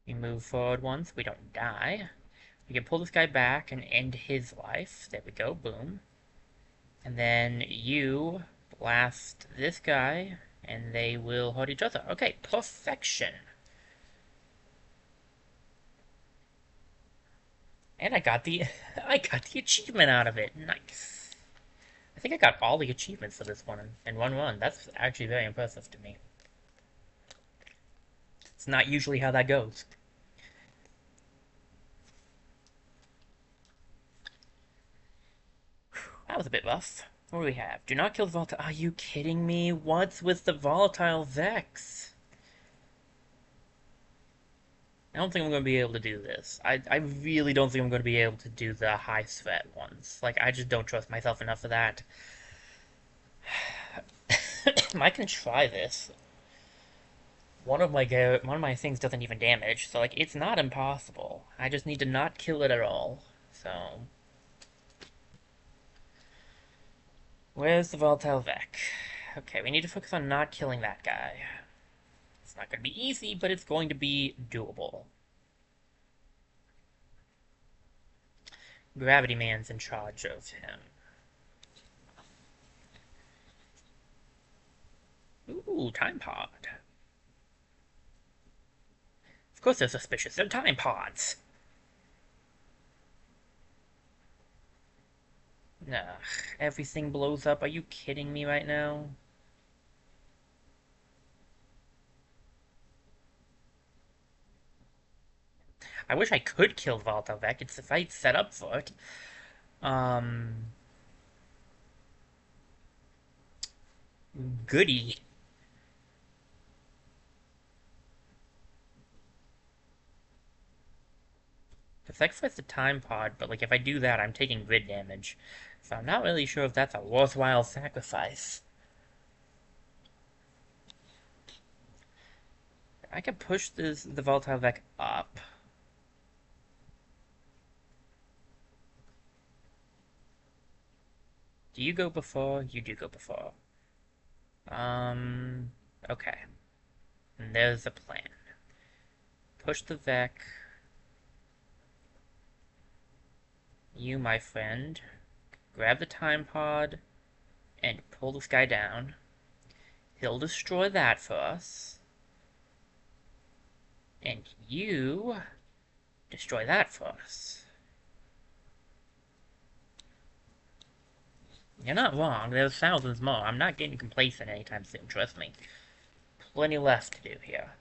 We move forward once. We don't die. We can pull this guy back and end his life. There we go. Boom. And then you blast this guy, and they will hurt each other. Okay, perfection. And I got the I got the achievement out of it. Nice. I think I got all the achievements for this one in one run. That's actually very impressive to me. It's not usually how that goes. That was a bit rough. What do we have? Do not kill the volatile. Are you kidding me? What's with the volatile Vex? I don't think I'm going to be able to do this. I really don't think I'm going to be able to do the high threat ones. Like, I just don't trust myself enough for that. I can try this. One of my things doesn't even damage, so like it's not impossible. I just need to not kill it at all. So where's the volatile Vec? Okay, we need to focus on not killing that guy. It's not going to be easy, but it's going to be doable. Gravity Man's in charge of him. Ooh, time pod. Of course they're suspicious. They're time pods. Ugh, everything blows up. Are you kidding me right now? I wish I could kill Valtavek. It's the fight set up for it. Um, Goody. The sacrifice the time pod, but like if I do that, I'm taking grid damage. So I'm not really sure if that's a worthwhile sacrifice. I could push the volatile Vec up. Do you go before? You do go before. Um, okay. And there's a plan. Push the Vec. You, my friend, grab the time pod and pull this guy down. He'll destroy that for us. And you destroy that for us. You're not wrong. There's thousands more. I'm not getting complacent anytime soon, trust me. Plenty left to do here.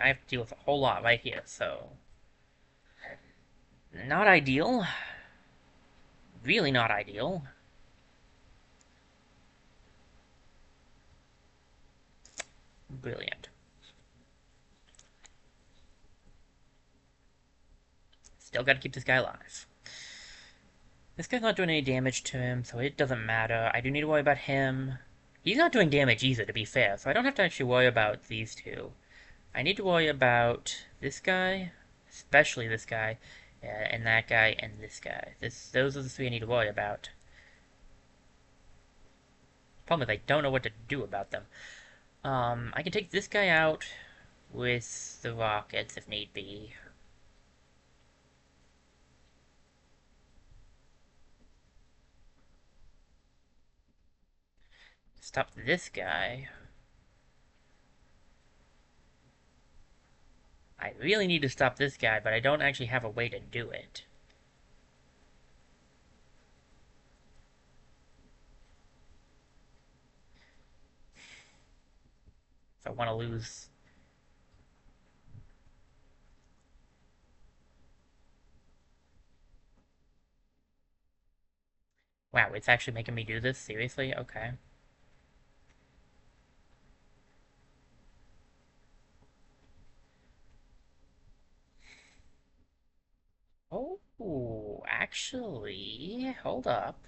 I have to deal with a whole lot right here, so... Not ideal. Really not ideal. Brilliant. Still gotta keep this guy alive. This guy's not doing any damage to him, so it doesn't matter. I do need to worry about him. He's not doing damage either, to be fair, so I don't have to actually worry about these two. I need to worry about this guy, especially this guy, and that guy, and this guy. Those are the three I need to worry about. Problem is I don't know what to do about them. I can take this guy out with the rockets if need be. Stop this guy. I really need to stop this guy, but I don't actually have a way to do it. If I want to lose... Wow, it's actually making me do this? Seriously? Okay. Oh, actually, hold up.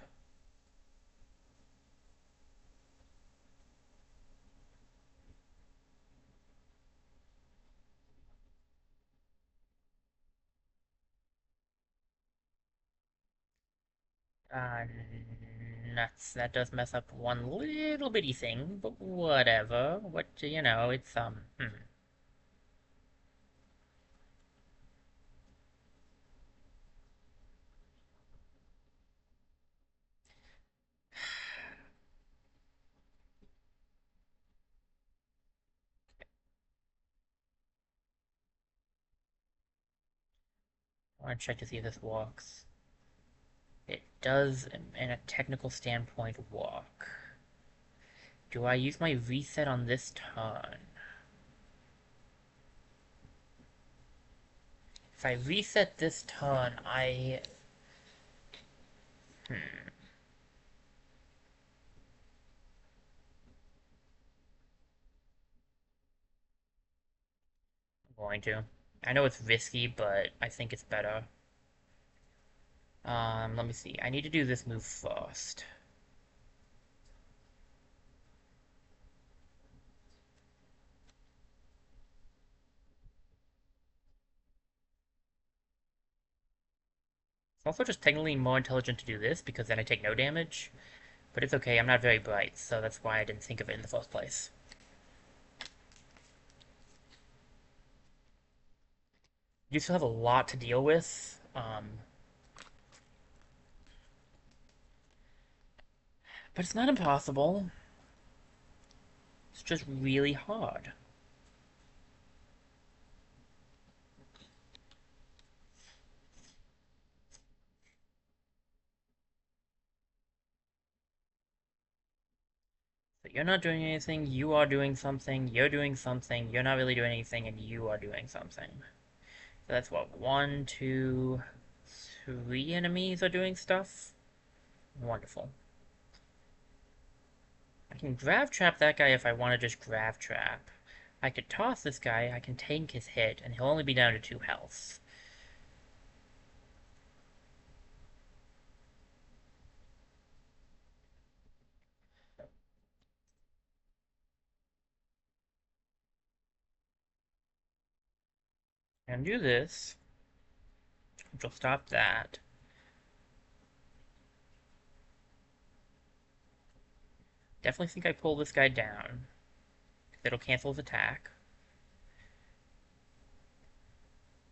Uh, Nuts. That does mess up one little bitty thing, but whatever. What, you know, it's, I want to check to see if this works. It does, in a technical standpoint, work. Do I use my reset on this turn? If I reset this turn, Hmm. I'm going to. I know it's risky, but I think it's better. Let me see. I need to do this move first. It's also just technically more intelligent to do this, because then I take no damage. But it's okay, I'm not very bright, so that's why I didn't think of it in the first place. You still have a lot to deal with, but it's not impossible. It's just really hard. But you're not doing anything, you are doing something, you're doing something, you're not really doing anything, and you are doing something. So that's what, one, two, three enemies are doing stuff? Wonderful. I can grav trap that guy if I want to just grav trap. I could toss this guy, I can tank his hit, and he'll only be down to 2 health. And do this, which will stop that. Definitely think I pull this guy down. It'll cancel his attack.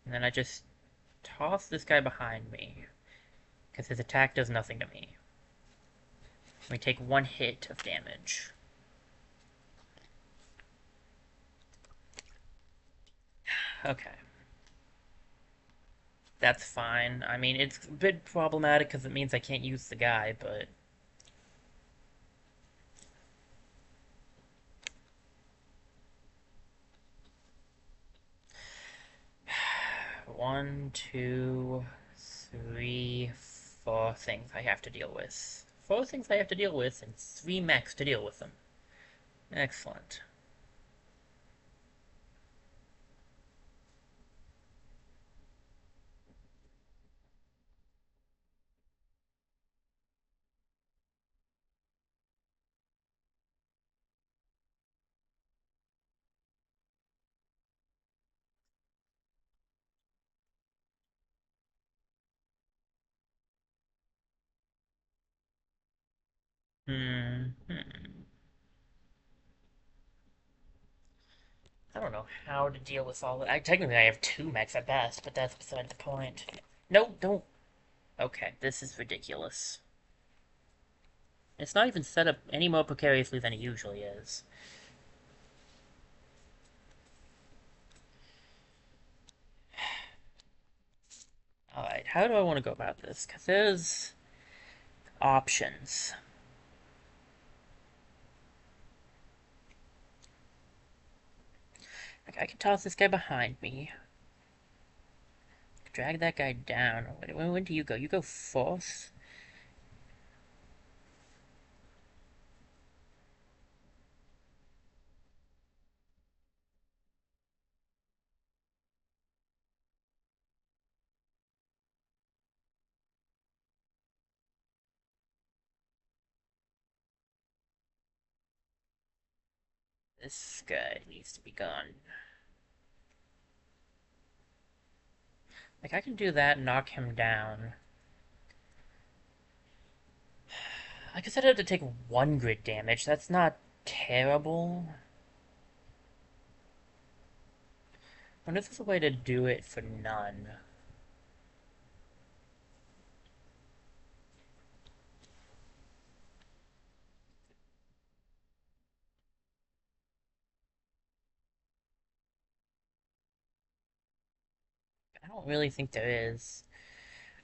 And then I just toss this guy behind me, because his attack does nothing to me. We take 1 hit of damage. Okay. That's fine. I mean, it's a bit problematic because it means I can't use the guy, but... One, two, three, 4 things I have to deal with. 4 things I have to deal with, and 3 mechs to deal with them. Excellent. Hmm. I don't know how to deal with all that. Technically, I have 2 mechs at best, but that's beside the point. No, don't. Okay, this is ridiculous. It's not even set up any more precariously than it usually is. Alright, how do I want to go about this? Because there's options. Like, I can toss this guy behind me. Drag that guy down. When do you go? You go fourth? This guy needs to be gone. Like, I can do that and knock him down. I guess I'd have to take 1 grid damage. That's not terrible. I wonder if there's a way to do it for none. I don't really think there is.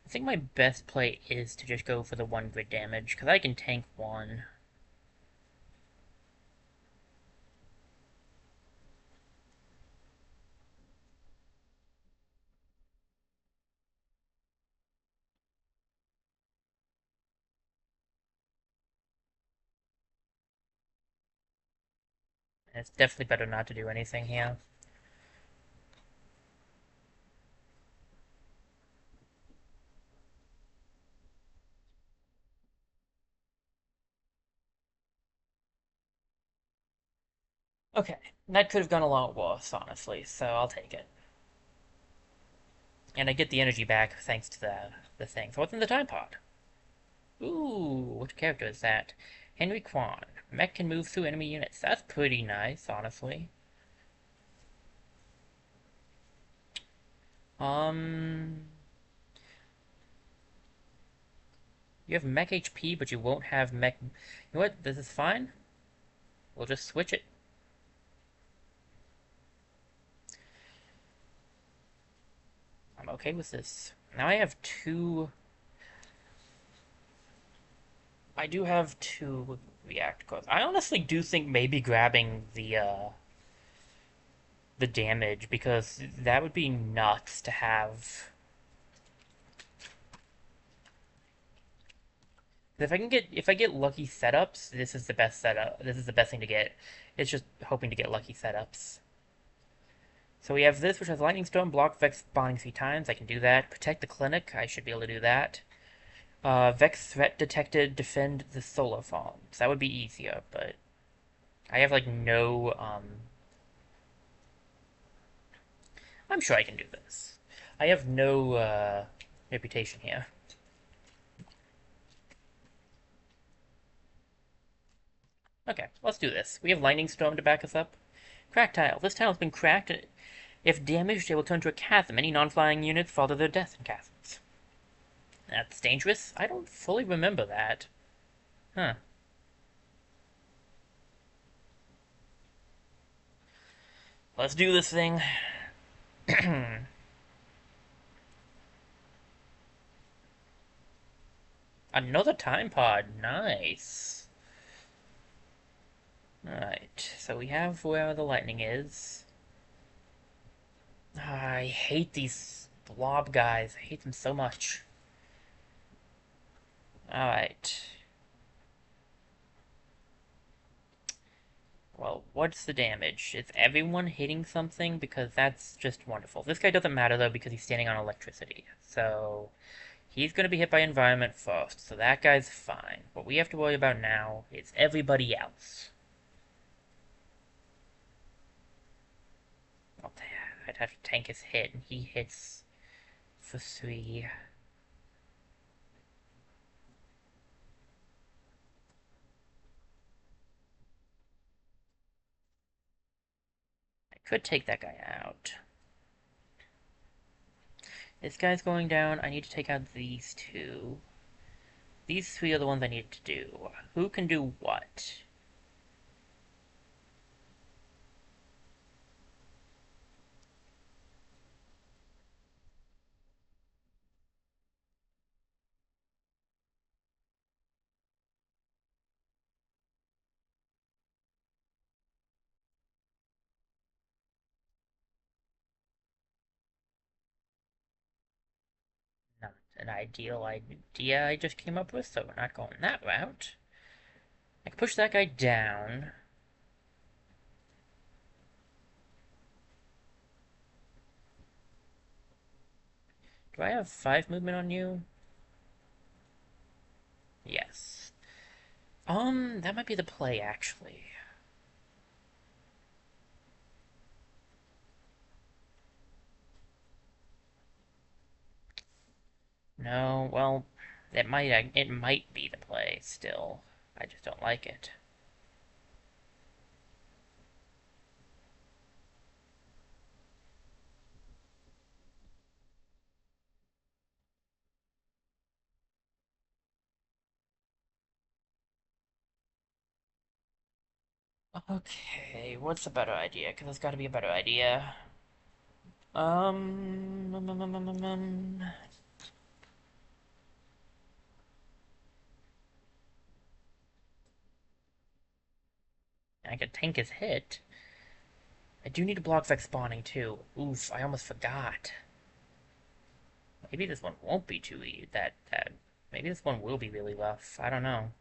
I think my best play is to just go for the 1 grid damage, because I can tank 1. And it's definitely better not to do anything here. Okay, that could have gone a lot worse, honestly, so I'll take it. And I get the energy back thanks to the thing. So what's in the time pod? Ooh, which character is that? Henry Kwan. Mech can move through enemy units. That's pretty nice, honestly. Um, you have mech HP, but you won't have mech. You know what? This is fine. We'll just switch it. I'm okay with this. Now I have two. I do have two react codes. I honestly do think maybe grabbing the damage because that would be nuts to have. If I get lucky setups, this is the best setup. This is the best thing to get. It's just hoping to get lucky setups. So we have this, which has Lightning Storm, block Vex spawning 3 times. I can do that. Protect the clinic. I should be able to do that. Vex threat detected. Defend the solar farms. That would be easier, but I have like no. I'm sure I can do this. I have no reputation here. Okay, let's do this. We have Lightning Storm to back us up. Crack tile. This tile has been cracked. If damaged, it will turn to a chasm. Any non-flying units fall to their death in chasms. That's dangerous. I don't fully remember that. Huh. Let's do this thing. Another time pod. Nice. Alright, so we have where the lightning is. I hate these blob guys. I hate them so much. Alright. Well, what's the damage? Is everyone hitting something? Because that's just wonderful. This guy doesn't matter, though, because he's standing on electricity. So, he's going to be hit by environment first, so that guy's fine. What we have to worry about now is everybody else. I'd have to tank his hit, and he hits for 3. I could take that guy out. This guy's going down. I need to take out these 2. These 3 are the ones I need to do. Who can do what? Not an ideal idea I just came up with, so we're not going that route. I can push that guy down. Do I have 5 movement on you? Yes. That might be the play, actually. No, well, it might be the play still. I just don't like it. Okay, what's a better idea? Because there's got to be a better idea. Um, um, um, um, um, um, um. I could tank his hit. I do need to block Vex spawning too. Oof, I almost forgot. Maybe this one won't be too easy. Maybe this one will be really rough. I don't know.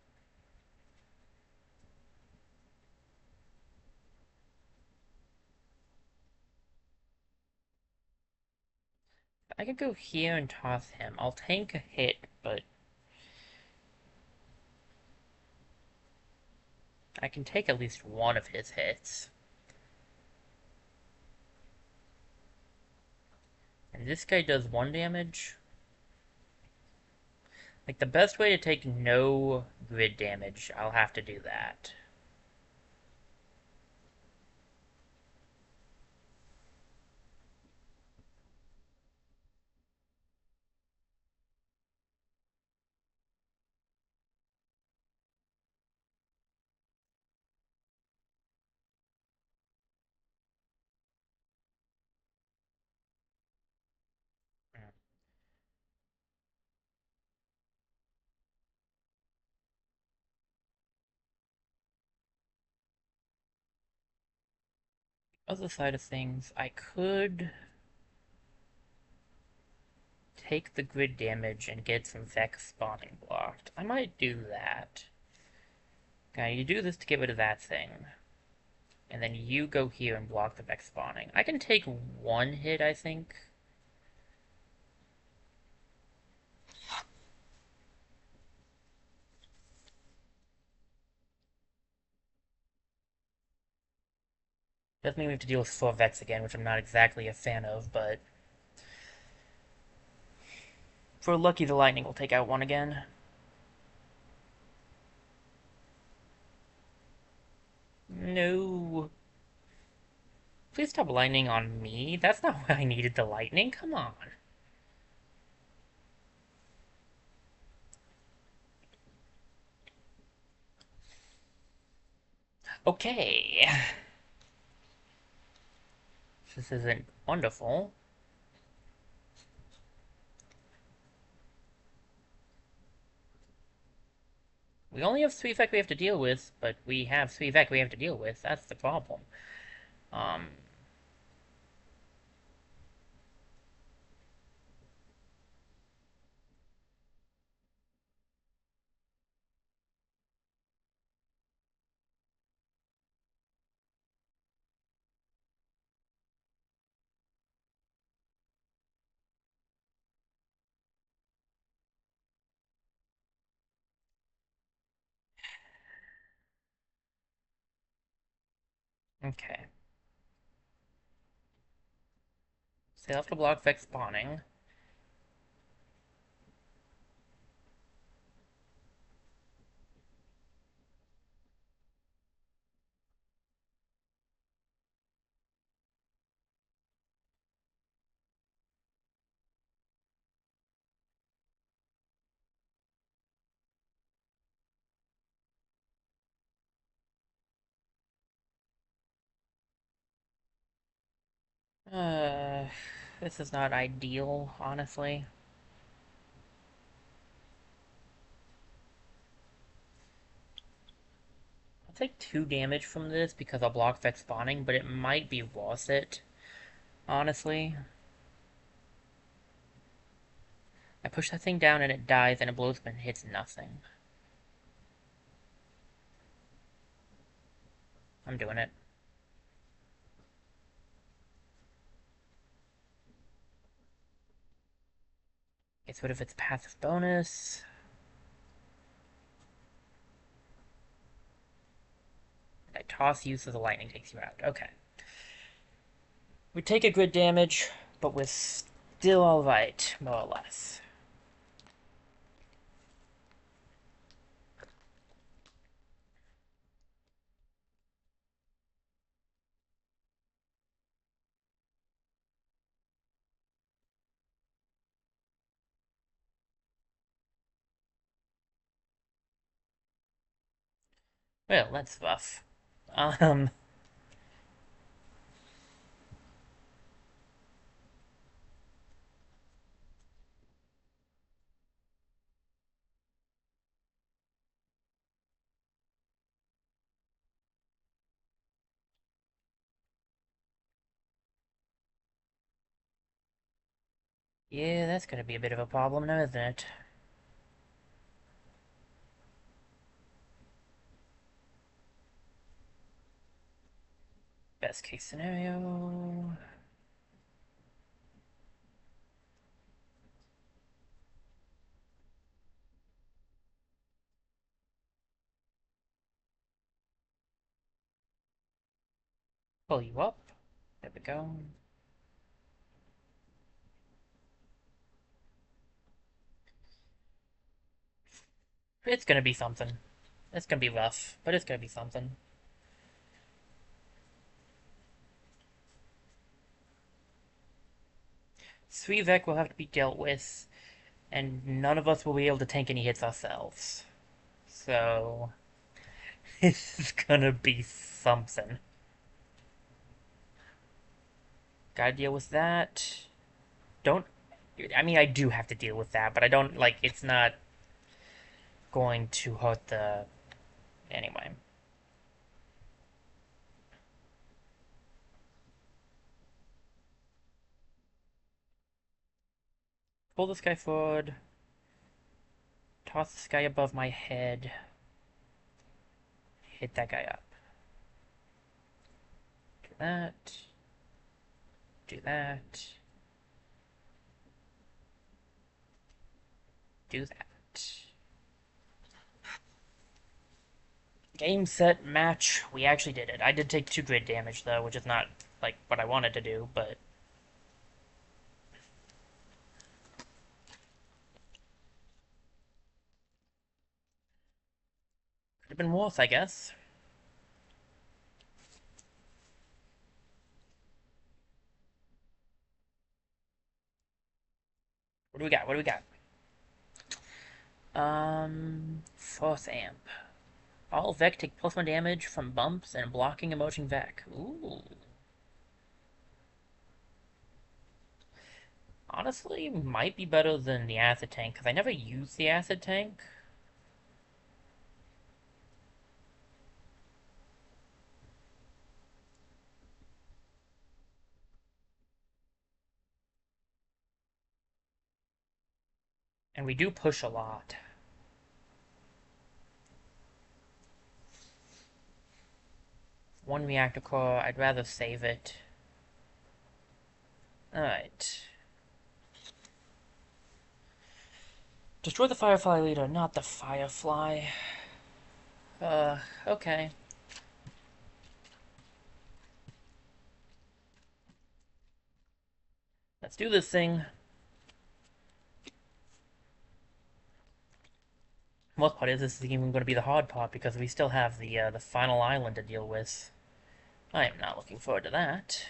I could go here and toss him. I'll tank a hit, but I can take at least one of his hits. And This guy does 1 damage. Like, the best way to take no grid damage, I'll have to do that. Other side of things, I could take the grid damage and get some Vex spawning blocked. I might do that. Okay, you do this to get rid of that thing. And then you go here and block the Vex spawning. I can take 1 hit, I think. Doesn't mean we have to deal with 4 Vex again, which I'm not exactly a fan of, but... if we're lucky, the lightning will take out 1 again. No. Please stop lightning on me. That's not why I needed the lightning. Come on. Okay. This isn't wonderful. We only have 3 Vec we have to deal with, but we have 3 Vec we have to deal with. That's the problem. Um... Okay. So they'll have to block Vex spawning. Uh... This is not ideal, honestly. I'll take 2 damage from this because I'll block Vex spawning, but it might be worth it, honestly. I push that thing down and it dies and it blows up and hits nothing. I'm doing it. Gets rid of its passive bonus. I toss you so the lightning takes you out. Okay. We take a grid damage, but we're still alright, more or less. Well, that's rough. Um... Yeah, that's gonna be a bit of a problem now, isn't it? Best case scenario... Pull you up. There we go. It's gonna be something. It's gonna be rough, but it's gonna be something. Sweevek will have to be dealt with, and none of us will be able to tank any hits ourselves. So, it's gonna be something. Gotta deal with that. Don't. I mean, I do have to deal with that, but I don't, like, it's not going to hurt the. Anyway. Pull this guy forward. Toss this guy above my head. Hit that guy up. Do that. Do that. Do that. Game, set, match. We actually did it. I did take 2 grid damage, though, which is not, like, what I wanted to do, but... Could have been worse, I guess. What do we got? What do we got? Fourth amp. All Vec take +1 damage from bumps and blocking emoting Vec. Ooh. Honestly, might be better than the acid tank, because I never used the acid tank. And we do push a lot. One reactor core, I'd rather save it. Alright. Destroy the Firefly leader, not the Firefly. Okay. Let's do this thing. Most part is this is even going to be the hard part because we still have the final island to deal with. I am not looking forward to that.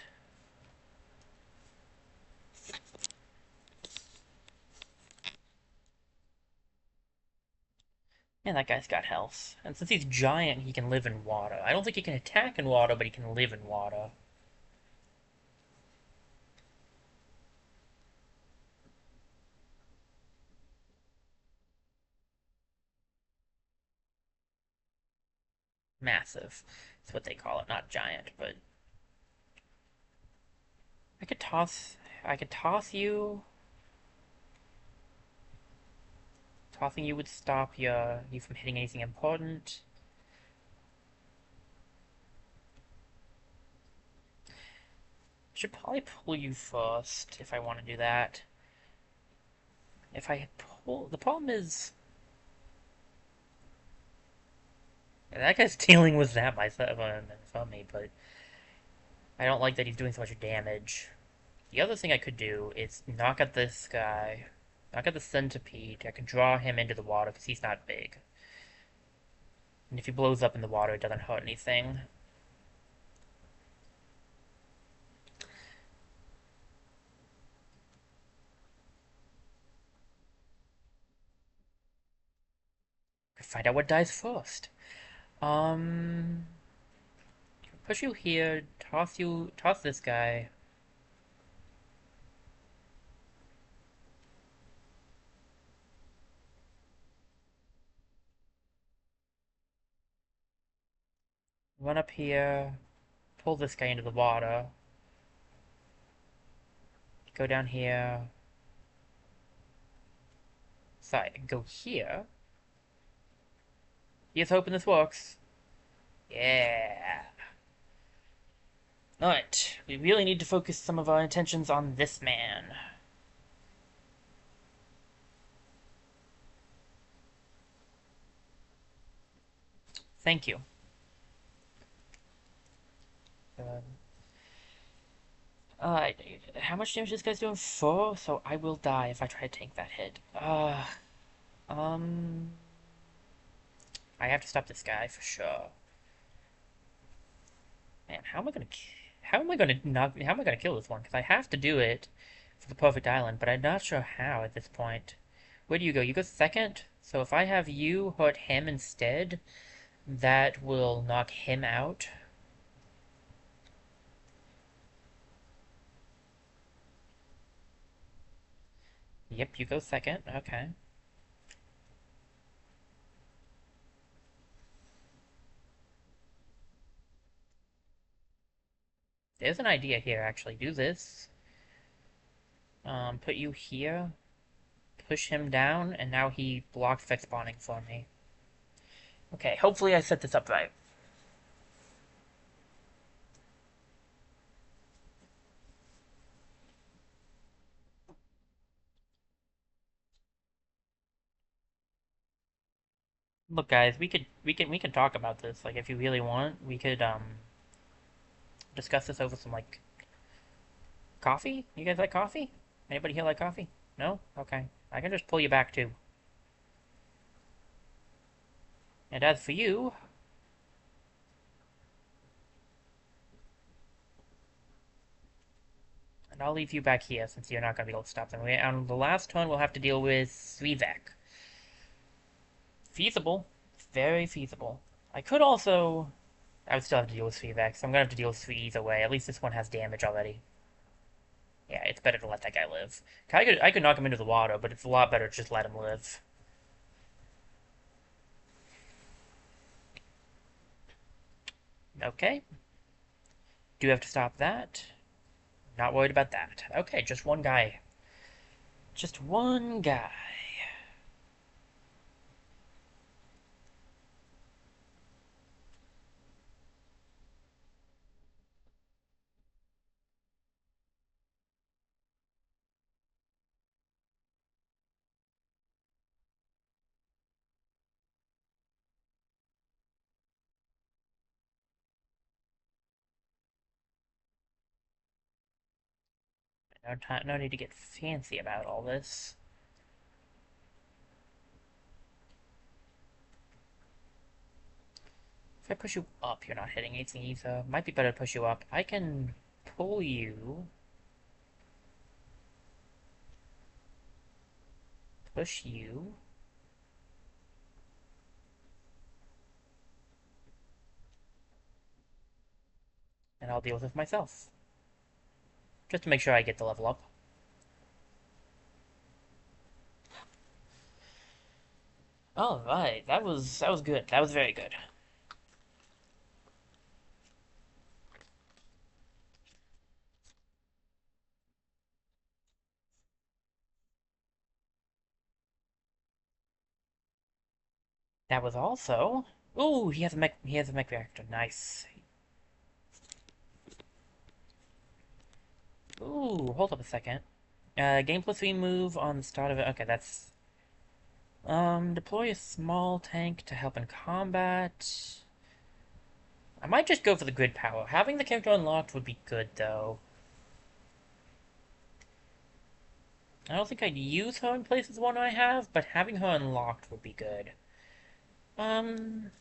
Yeah, that guy's got health. And since he's giant, he can live in water. I don't think he can attack in water, but he can live in water. Massive. That's what they call it, not giant, but... I could toss... I could toss you... Tossing you would stop you from hitting anything important. Should probably pull you first if I want to do that. If I pull... The problem is... That guy's dealing with that myself from me, but I don't like that he's doing so much damage. The other thing I could do is knock at this guy, knock at the centipede. I could draw him into the water because he's not big. And if he blows up in the water, it doesn't hurt anything. Find out what dies first. Um, push you here, toss this guy. Run up here, pull this guy into the water. Go down here. Sorry, go here. Here's hoping this works. Yeah. Alright, we really need to focus some of our attentions on this man. Thank you. Alright, how much damage this guy's doing? 4? So I will die if I try to tank that hit. Um... I have to stop this guy for sure. Man, how am I gonna not, how am I gonna kill this one? Because I have to do it for the perfect island, but I'm not sure how at this point. Where do you go? You go second? So if I have you hurt him instead, that will knock him out. Yep, you go second. Okay. There's an idea here, actually. Do this. Put you here. Push him down, and now he blocked Vex spawning for me. Okay, hopefully I set this up right. Look, guys, we can talk about this. Like, if you really want, we could discuss this over some like coffee. You guys like coffee? Anybody here like coffee? No? Okay. I can just pull you back too. And as for you, and I'll leave you back here since you're not going to be able to stop them. On the last turn, we'll have to deal with Svivek. Feasible. Very feasible. I could also... I would still have to deal with Svivek, so I'm going to have to deal with Svi either way. At least this one has damage already. Yeah, it's better to let that guy live. I could knock him into the water, but it's a lot better to just let him live. Okay. Do have to stop that. Not worried about that. Okay, just one guy. Just one guy. No need to get fancy about all this. If I push you up, you're not hitting anything either. Might be better to push you up. I can pull you, push you, and I'll deal with it myself. Just to make sure I get the level up. Alright, that was good. That was very good. That was also... Ooh, he has a mech reactor. Nice. Ooh, hold up a second. Game plus 3 move on the start of it. Okay, that's... deploy a small tank to help in combat. I might just go for the grid power. Having the character unlocked would be good, though. I don't think I'd use her in place of the one I have, but having her unlocked would be good. Um...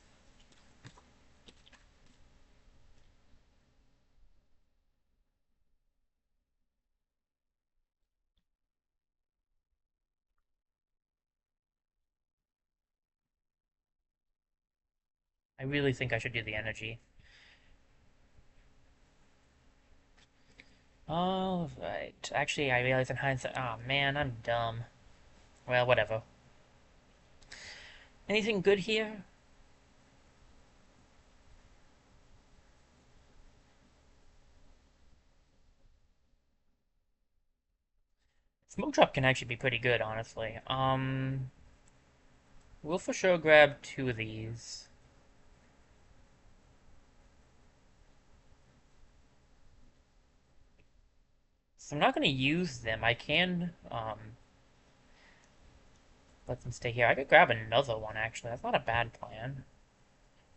I really think I should do the energy. Alright. Actually, I realize in hindsight... Oh, man, I'm dumb. Well, whatever. Anything good here? Smoke drop can actually be pretty good, honestly. We'll for sure grab two of these. So I'm not going to use them. I can, let them stay here. I could grab another one, actually. That's not a bad plan.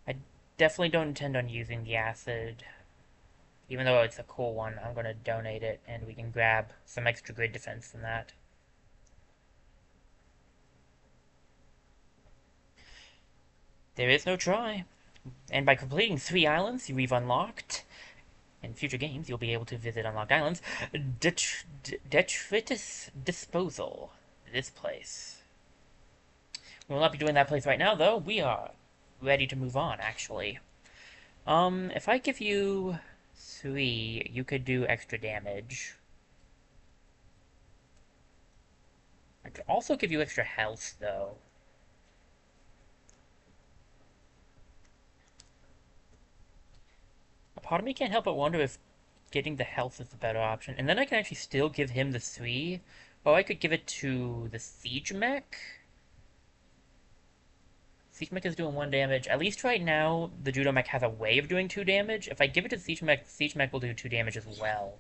I definitely don't intend on using the acid. Even though it's a cool one, I'm going to donate it, and we can grab some extra grid defense from that. There is no try. And by completing 3 islands we've unlocked, in future games you'll be able to visit unlocked islands, Detritus Disposal. This place. We will not be doing that place right now, though. We are ready to move on, actually. If I give you 3, you could do extra damage. I could also give you extra health, though. A part of me can't help but wonder if getting the health is the better option. And then I can actually still give him the 3. Or I could give it to the Siege Mech. Siege Mech is doing 1 damage. At least right now, the Judo Mech has a way of doing 2 damage. If I give it to Siege Mech will do 2 damage as well.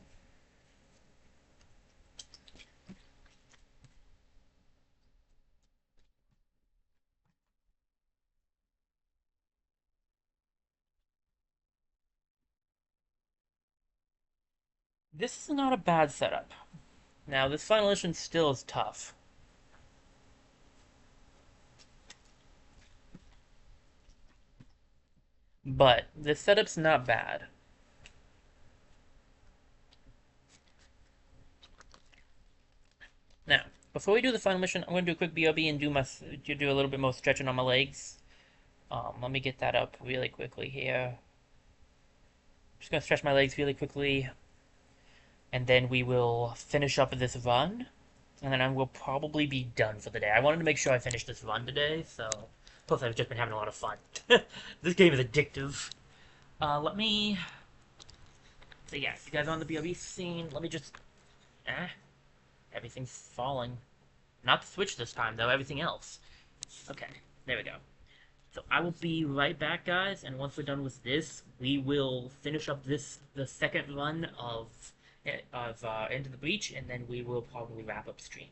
This is not a bad setup. Now, this final mission still is tough. But this setup's not bad. Now, before we do the final mission, I'm going to do a quick BRB and do a little bit more stretching on my legs. Let me get that up really quickly here. Just gonna stretch my legs really quickly, and then we will finish up this run, and then I will probably be done for the day. I wanted to make sure I finished this run today, so plus I've just been having a lot of fun. This game is addictive. Let me. So yeah, you guys on the BRB scene? Let me just. Everything's falling. Not the Switch this time though. Everything else. Okay, there we go. So I will be right back, guys, and once we're done with this, we will finish up the second run of Into the Breach, and then we will probably wrap up stream.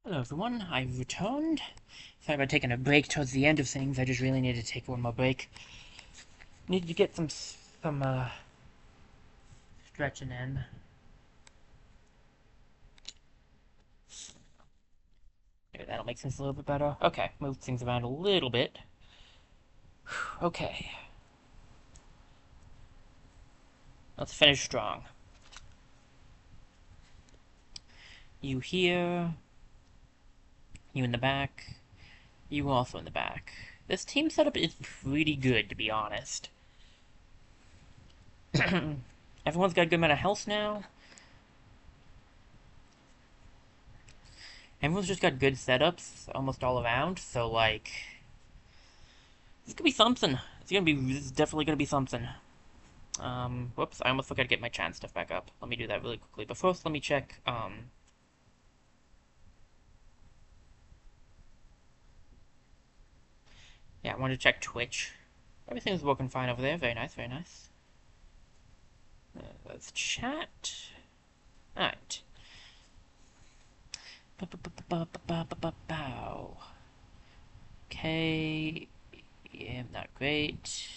Hello everyone, I've returned. Sorry about taking a break towards the end of things, I just really needed to take one more break. Needed to get some stretching in. Maybe that'll make things a little bit better. Okay, move things around a little bit. Okay. Let's finish strong. You here, you in the back, you also in the back. This team setup is pretty good, to be honest. Everyone's got a good amount of health now. Everyone's just got good setups almost all around, so like... This could be something. This is definitely gonna be something. Whoops, I almost forgot to get my chan stuff back up. Let me do that really quickly. But first, let me check, yeah, I wanted to check Twitch. Everything's working fine over there. Very nice, very nice. Let's chat. Alright. Okay. Yeah, not great.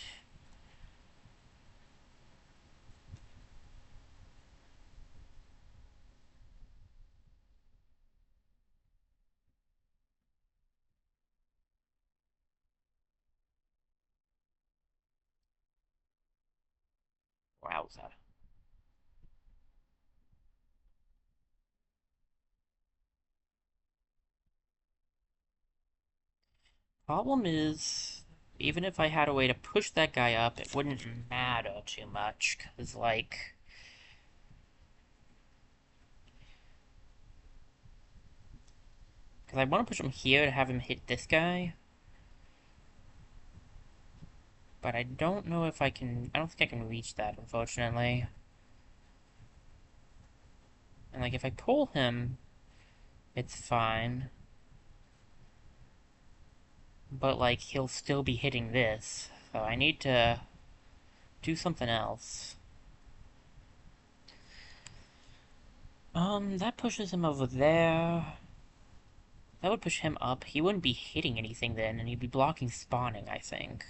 Wowza. Problem is, even if I had a way to push that guy up, it wouldn't matter too much, because, like... Because I want to push him here to have him hit this guy. But I don't know if I can... I don't think I can reach that, unfortunately. And, like, if I pull him, it's fine. But, like, he'll still be hitting this. So I need to do something else. That pushes him over there. That would push him up. He wouldn't be hitting anything then, and he'd be blocking spawning, I think.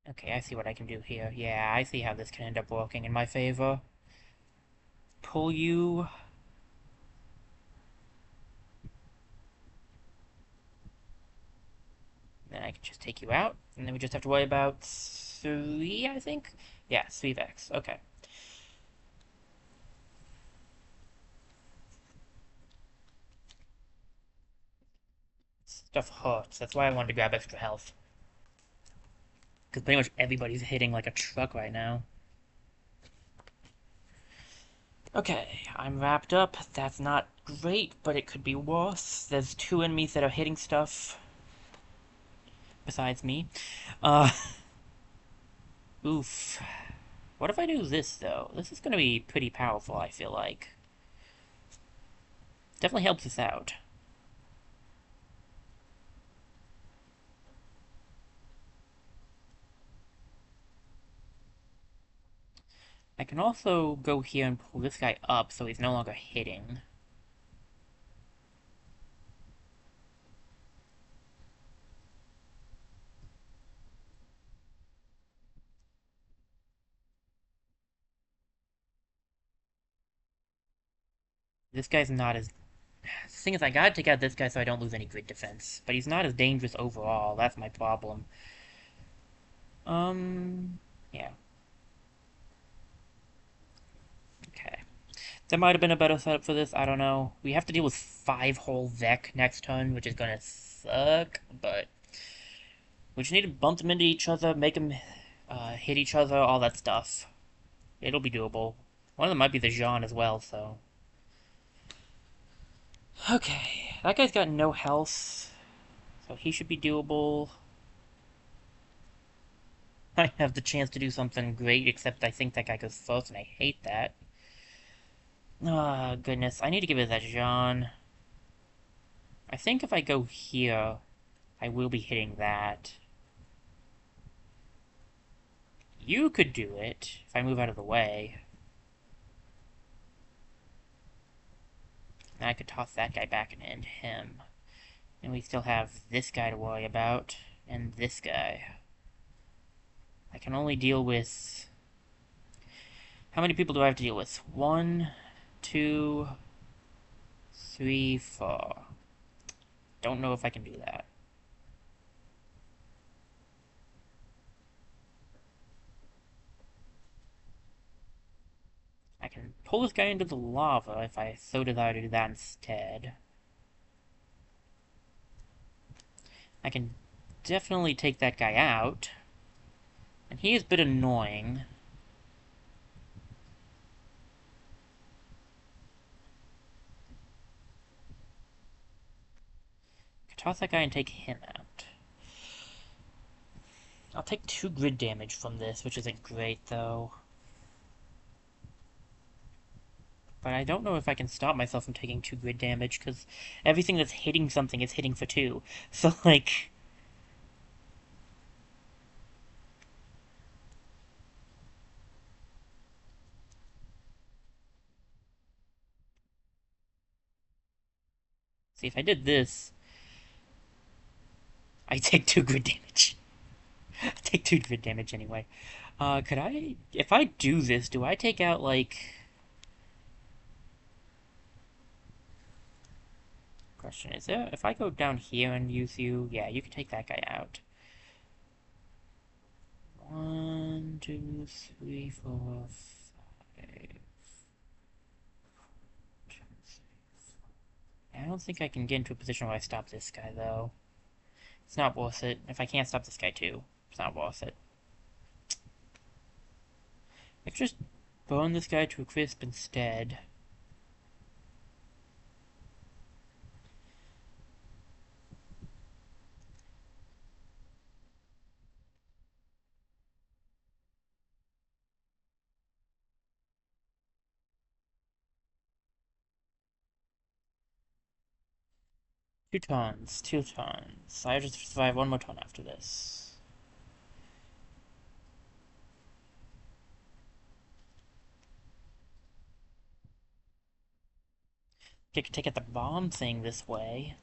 Okay, I see what I can do here. Yeah, I see how this can end up working in my favor. Pull you. Then I can just take you out. And then we just have to worry about 3, I think? Yeah, 3 Vex. Okay. Stuff hurts. That's why I wanted to grab extra health. Because pretty much everybody's hitting like a truck right now. Okay, I'm wrapped up. That's not great, but it could be worse. There's 2 enemies that are hitting stuff. Besides me. Uh... Oof. What if I do this, though? This is gonna be pretty powerful, I feel like. Definitely helps us out. I can also go here and pull this guy up so he's no longer hitting. This guy's not as... The thing is, I gotta take out this guy so I don't lose any grid defense. But he's not as dangerous overall, that's my problem. Yeah. Okay. There might have been a better setup for this, I don't know. We have to deal with 5 whole Vec next turn, which is gonna suck, but... We just need to bump them into each other, make them hit each other, all that stuff. It'll be doable. One of them might be the Jean as well, so... Okay, that guy's got no health, so he should be doable. I have the chance to do something great, except I think that guy goes first, and I hate that. Ah, goodness. I need to give it that Jean. I think if I go here, I will be hitting that. You could do it, if I move out of the way. And I could toss that guy back and end him. And we still have this guy to worry about, and this guy. I can only deal with... How many people do I have to deal with? 1, 2, 3, 4. Don't know if I can do that. I can pull this guy into the lava if I so desire to do that instead. I can definitely take that guy out. And he is a bit annoying. I can toss that guy and take him out. I'll take 2 grid damage from this, which isn't great, though. But I don't know if I can stop myself from taking 2 grid damage, because everything that's hitting something is hitting for 2. So, like... See, if I did this, I take 2 grid damage. I take 2 grid damage anyway. Could I... If I do this, do I take out, like... Question is, if I go down here and use you... Yeah, you can take that guy out. 1, 2, 3, 4, 5... I don't think I can get into a position where I stop this guy, though. It's not worth it. If I can't stop this guy, too, it's not worth it. I could just burn this guy to a crisp instead. Two tons, 2 tons. I have to survive 1 more ton after this. I could take out the bomb thing this way.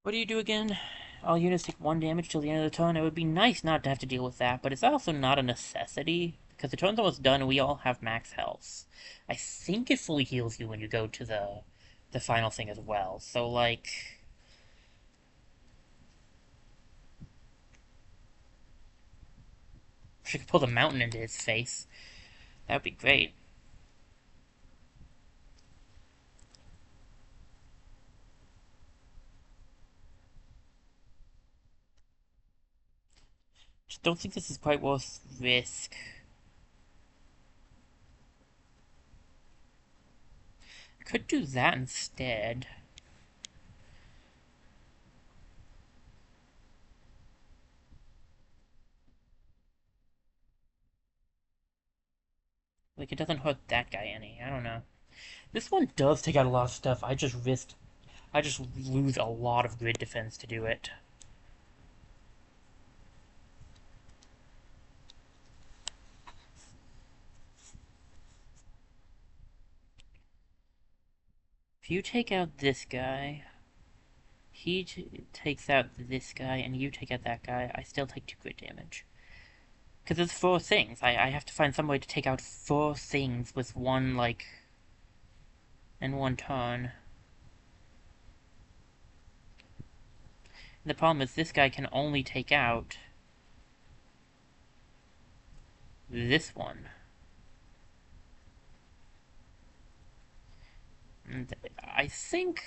What do you do again? All units take 1 damage till the end of the turn. It would be nice not to have to deal with that, but it's also not a necessity, because the turn's almost done and we all have max health. I think it fully heals you when you go to the final thing as well, so, like... If I could pull the mountain into his face, that would be great. Just don't think this is quite worth risk. I could do that instead. Like, it doesn't hurt that guy any. I don't know. This one does take out a lot of stuff. I just lose a lot of grid defense to do it. If you take out this guy, he takes out this guy, and you take out that guy, I still take 2 grid damage. Because it's 4 things. I have to find some way to take out 4 things with 1, like... in 1 turn. And the problem is this guy can only take out... this one. And I think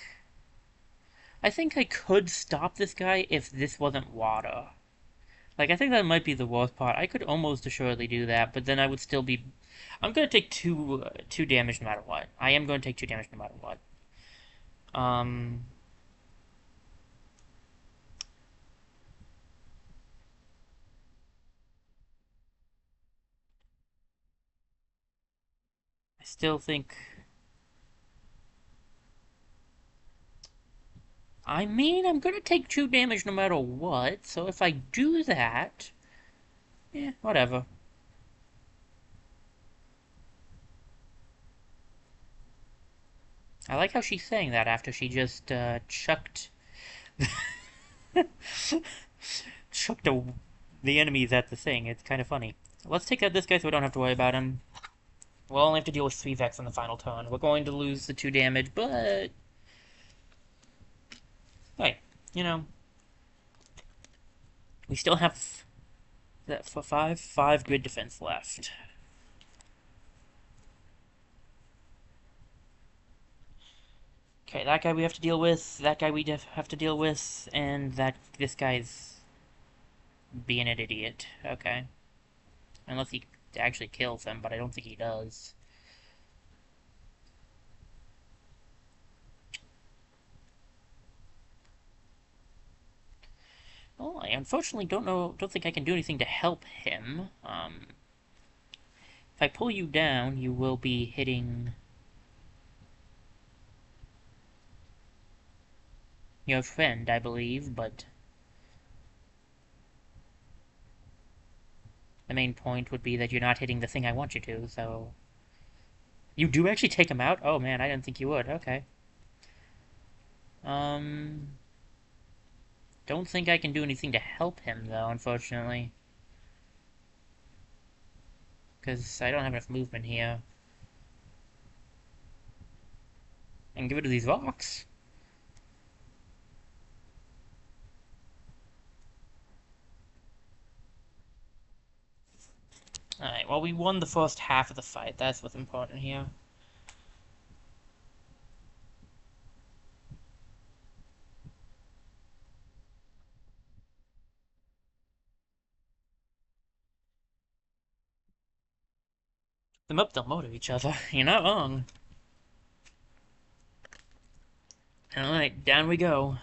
I could stop this guy if this wasn't water. Like, I think that might be the worst part. I could almost assuredly do that, but then I would still be... I'm gonna take two damage no matter what. I am going to take 2 damage no matter what. Um... I still think... I mean, I'm gonna take 2 damage no matter what, so if I do that... Yeah, whatever. I like how she's saying that after she just, chucked... chucked the enemies at the thing. It's kind of funny. Let's take out this guy so we don't have to worry about him. We'll only have to deal with 3 Vex on the final turn. We're going to lose the 2 damage, but... Hey, you know, we still have that for 5 grid defense left. Okay, that guy we have to deal with, that guy we have to deal with, and this guy's being an idiot. Okay. Unless he actually kills him, but I don't think he does. Well, I unfortunately don't think I can do anything to help him. If I pull you down, you will be hitting your friend, I believe, but the main point would be that you're not hitting the thing I want you to, so... You do actually take him out? Oh man, I didn't think you would. Okay. Um... Don't think I can do anything to help him, though, unfortunately. Because I don't have enough movement here. I can get rid of these rocks. Alright, well, we won the first half of the fight. That's what's important here. Them up, they'll motor each other. You're not wrong. Alright, down we go.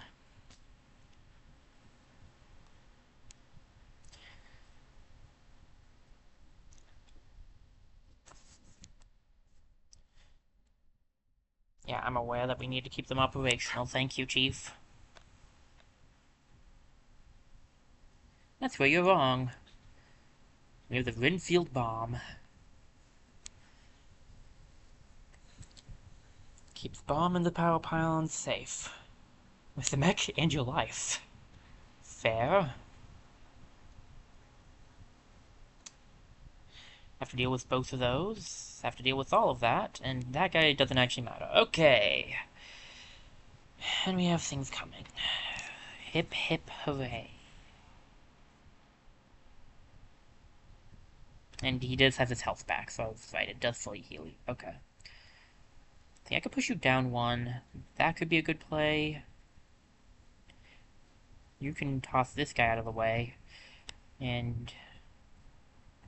Yeah, I'm aware that we need to keep them operational. Thank you, Chief. That's where you're wrong. We have the Renfield bomb. Keeps bomb in the power pylon safe. With the mech and your life. Fair. Have to deal with both of those. Have to deal with all of that. And that guy doesn't actually matter. Okay. And we have things coming. Hip hip hooray. And he does have his health back, so I was right. It does fully heal you. Okay. I think I could push you down 1. That could be a good play. You can toss this guy out of the way. And...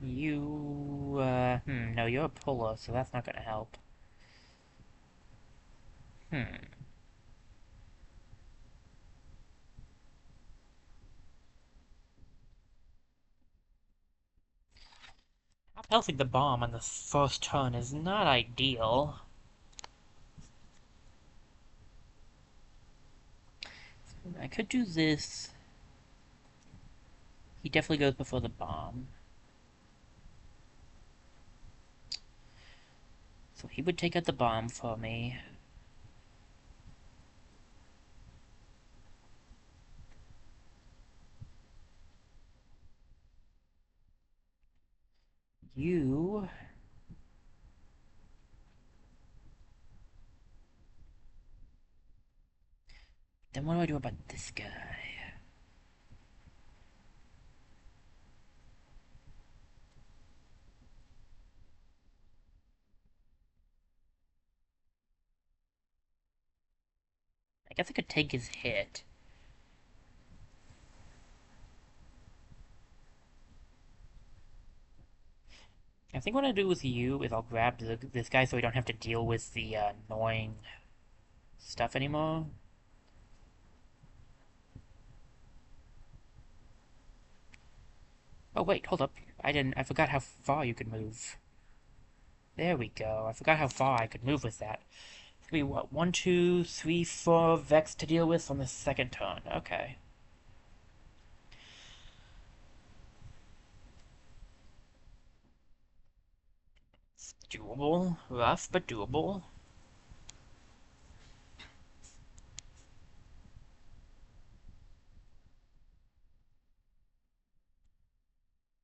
You... no, you're a puller, so that's not gonna help. Healthing the bomb on the first turn is not ideal. I could do this. He definitely goes before the bomb. So he would take out the bomb for me. You... Then what do I do about this guy? I guess I could take his hit. I think what I'll do with you is I'll grab this guy so we don't have to deal with the annoying stuff anymore. Oh wait, hold up. I forgot how far you could move. There we go. I forgot how far I could move with that. It's gonna be what, 1, 2, 3, 4 Vex to deal with on the second turn. Okay. It's doable. Rough, but doable.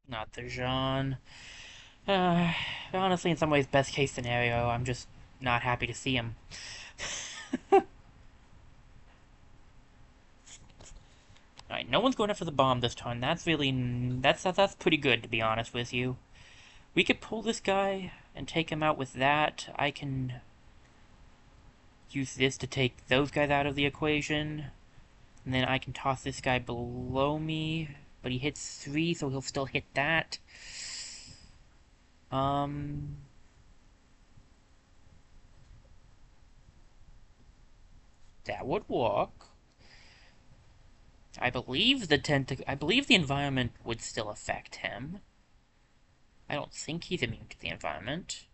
Not the Jean. Uh, Honestly, in some ways, best case scenario, I'm just not happy to see him. Alright, no one's going after the bomb this turn. That's really... That's pretty good, to be honest with you. We could pull this guy and take him out with that. I can use this to take those guys out of the equation. And then I can toss this guy below me. But he hits 3, so he'll still hit that. That would work. I believe the environment would still affect him. I don't think he's immune to the environment.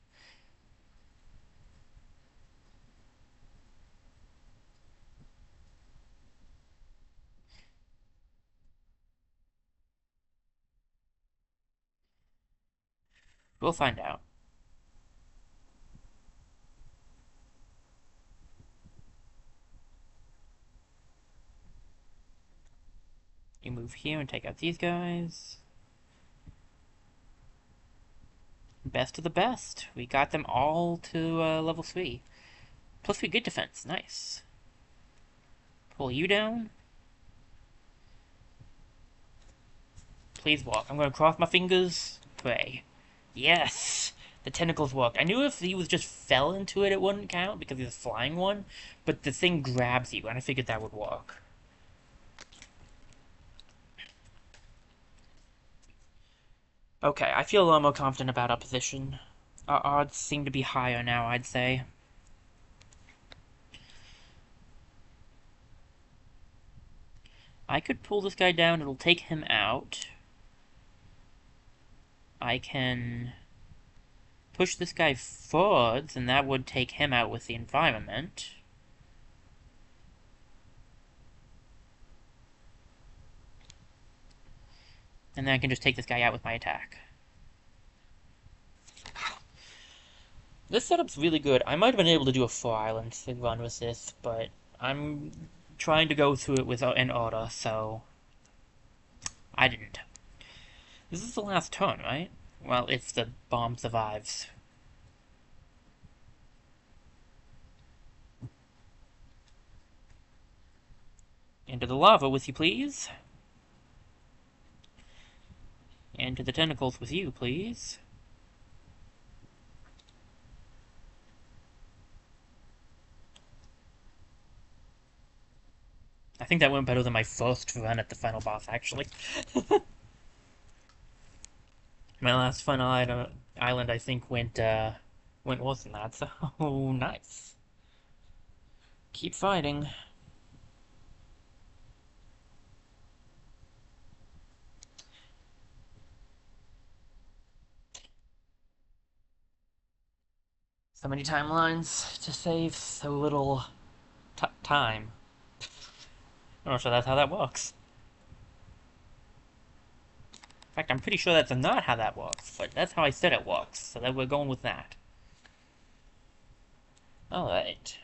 We'll find out. You move here and take out these guys. Best of the best. We got them all to level 3. Plus we good defense. Nice. Pull you down. Please walk. I'm going to cross my fingers. Pray. Yes! The tentacles worked. I knew if he was just fell into it, it wouldn't count because he's a flying one, but the thing grabs you, and I figured that would work. Okay, I feel a lot more confident about our position. Our odds seem to be higher now, I'd say. I could pull this guy down, it'll take him out. I can push this guy forwards, and that would take him out with the environment. And then I can just take this guy out with my attack. This setup's really good. I might have been able to do a 4-island run with this, but I'm trying to go through it with in order, so I didn't. This is the last turn, right? Well, if the bomb survives. Into the lava with you, please. Into the tentacles with you, please. I think that went better than my first run at the final boss, actually. My last final island, I think, went worse than that, so nice. Keep fighting. So many timelines to save so little time. I'm not sure that's how that works. In fact, I'm pretty sure that's not how that works, but that's how I said it works, so that we're going with that. Alright.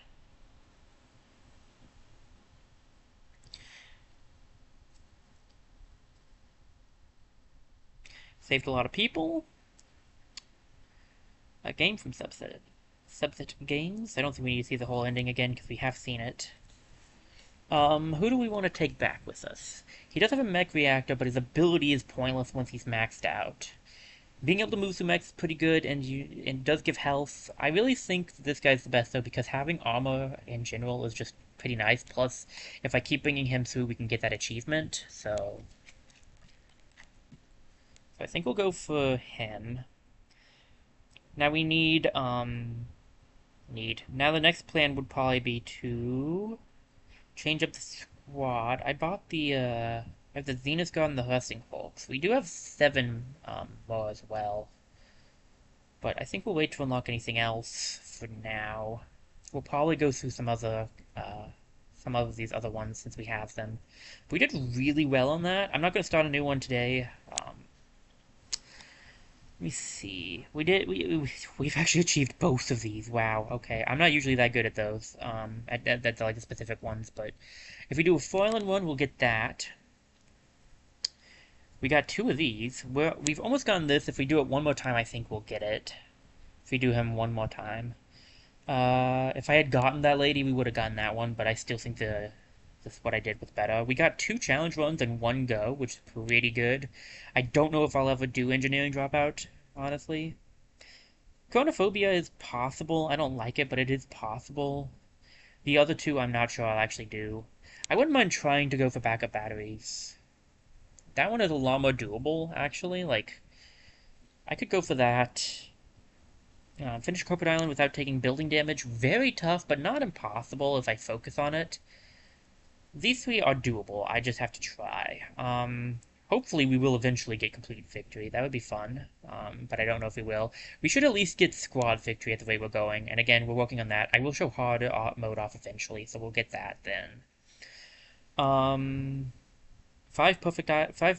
Saved a lot of people. A game from Subset. Subset Games? I don't think we need to see the whole ending again, because we have seen it. Who do we want to take back with us? He does have a mech reactor, but his ability is pointless once he's maxed out. Being able to move through mechs is pretty good, and does give health. I really think this guy's the best, though, because having armor in general is just pretty nice. Plus, if I keep bringing him through, we can get that achievement, so I think we'll go for him. Now we need, Now the next plan would probably be to change up the squad. I have the Zenith Guard and the Hustling Folks. We do have 7, more as well. But I think we'll wait to unlock anything else for now. We'll probably go through some of these other ones since we have them. We did really well on that. I'm not going to start a new one today. Let me see. We've actually achieved both of these. Wow. Okay. I'm not usually that good at those. At like the specific ones, but if we do a 4-island one, we'll get that. We got 2 of these. We've almost gotten this. If we do it one more time, I think we'll get it. If we do him one more time. If I had gotten that lady, we would have gotten that one, but I still think what I did was better. We got 2 challenge runs in one go, which is pretty good. I don't know if I'll ever do engineering dropout, honestly. Chronophobia is possible. I don't like it, but it is possible. The other 2, I'm not sure I'll actually do. I wouldn't mind trying to go for backup batteries. That one is a lot more doable, actually. Like, I could go for that. Finish Corporate Island without taking building damage. Very tough, but not impossible if I focus on it. These 3 are doable. I just have to try. Hopefully we will eventually get complete victory. That would be fun, but I don't know if we will. We should at least get squad victory at the rate we're going. And again, we're working on that. I will show hard mode off eventually, so we'll get that then. 5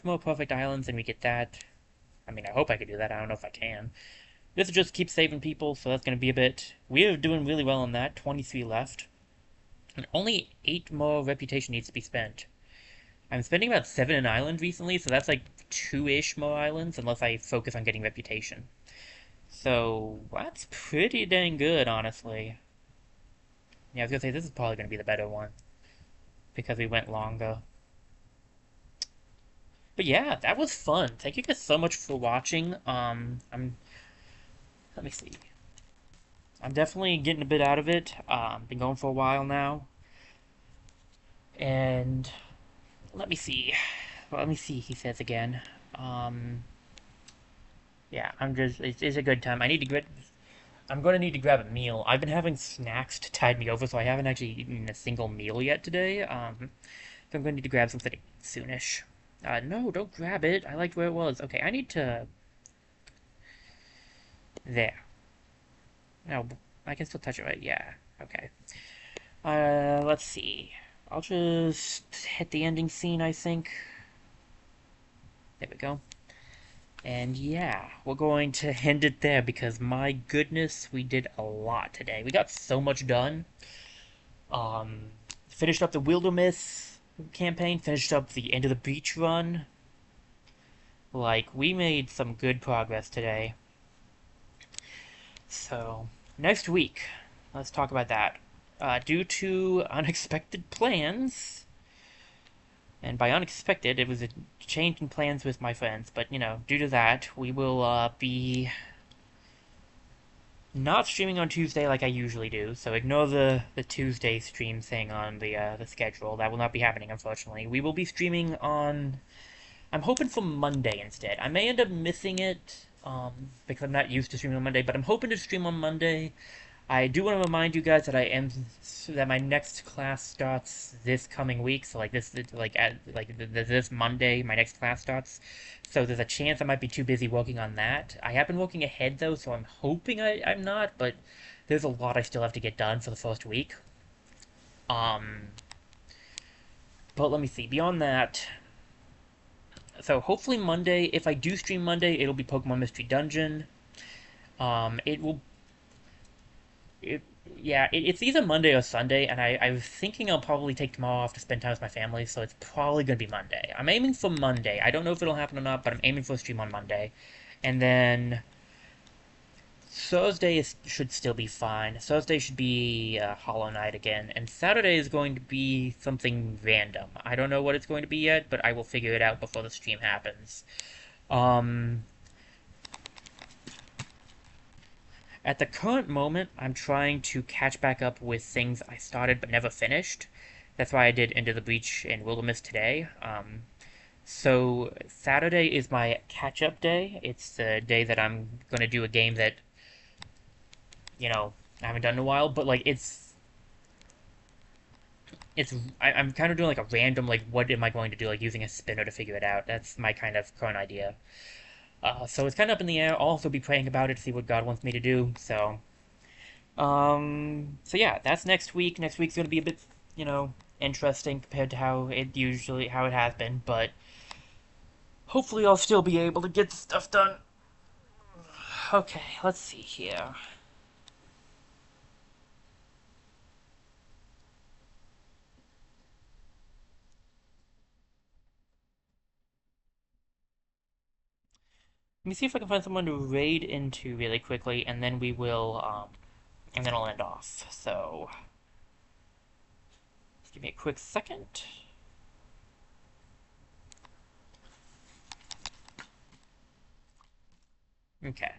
more perfect islands, and we get that. I mean, I hope I could do that. I don't know if I can. This will just keep saving people, so that's going to be a bit... We're doing really well on that. 23 left. And only 8 more reputation needs to be spent. I'm spending about 7 an island recently, so that's like 2-ish more islands, unless I focus on getting reputation. So, that's pretty dang good, honestly. Yeah, I was going to say, this is probably going to be the better one. Because we went longer. But yeah, that was fun. Thank you guys so much for watching. Let me see. I'm definitely getting a bit out of it. Been going for a while now. And let me see. Well, let me see, he says again. Yeah, it's a good time. I'm going to need to grab a meal. I've been having snacks to tide me over, so I haven't actually eaten a single meal yet today. So I'm going to need to grab something soonish. No, don't grab it. I liked where it was. Okay, I need to... There. No, I can still touch it, right? Yeah. Okay. Let's see. I'll just hit the ending scene, I think. There we go. And yeah, we're going to end it there because my goodness, we did a lot today. We got so much done. Finished up the Wilderness campaign, finished up the end of the Breach run. Like, we made some good progress today. So, next week, let's talk about that. Due to unexpected plans, and by unexpected, it was a change in plans with my friends, but, you know, due to that, we will be not streaming on Tuesday like I usually do, so ignore the Tuesday stream thing on the schedule. That will not be happening, unfortunately. We will be streaming on... I'm hoping for Monday instead. I may end up missing it, because I'm not used to streaming on Monday, but I'm hoping to stream on Monday. I do want to remind you guys that my next class starts this coming week, so this Monday, my next class starts. So there's a chance I might be too busy working on that. I have been working ahead though, so I'm hoping I'm not, but there's a lot I still have to get done for the first week. But let me see. Beyond that, so hopefully Monday, if I do stream Monday, it'll be Pokemon Mystery Dungeon. It's either Monday or Sunday, and I was thinking I'll probably take tomorrow off to spend time with my family, so it's probably going to be Monday. I'm aiming for Monday. I don't know if it'll happen or not, but I'm aiming for a stream on Monday. And then Thursday should still be fine. Thursday should be Hollow Knight again, and Saturday is going to be something random. I don't know what it's going to be yet, but I will figure it out before the stream happens. At the current moment, I'm trying to catch back up with things I started but never finished. That's why I did Into the Breach and Wilderness today. So Saturday is my catch-up day. It's the day that I'm going to do a game that I haven't done in a while, but like I'm kind of doing like a random like what am I going to do like using a spinner to figure it out. That's my kind of current idea. So it's kind of up in the air. I'll also be praying about it to see what God wants me to do. So yeah, that's next week. Next week's gonna be a bit, interesting compared to how it has been, but hopefully I'll still be able to get stuff done. Okay, let's see here. Let me see if I can find someone to raid into really quickly, and then I'll end off. So, just give me a quick second. Okay.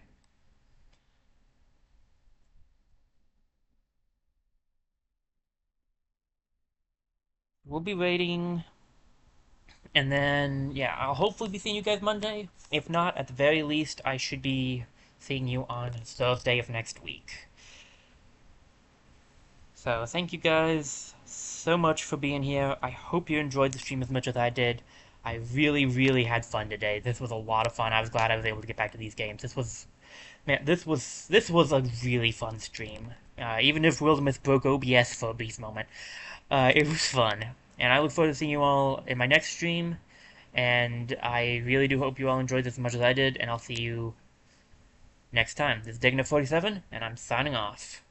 We'll be raiding, and then, yeah, I'll hopefully be seeing you guys Monday. If not, at the very least, I should be seeing you on Thursday of next week. So, thank you guys so much for being here. I hope you enjoyed the stream as much as I did. I really, really had fun today. This was a lot of fun. I was glad I was able to get back to these games. Man, this was a really fun stream. Even if Wilderness broke OBS for a brief moment, it was fun. And I look forward to seeing you all in my next stream. And I really do hope you all enjoyed this as much as I did. And I'll see you next time. This is Digna47, and I'm signing off.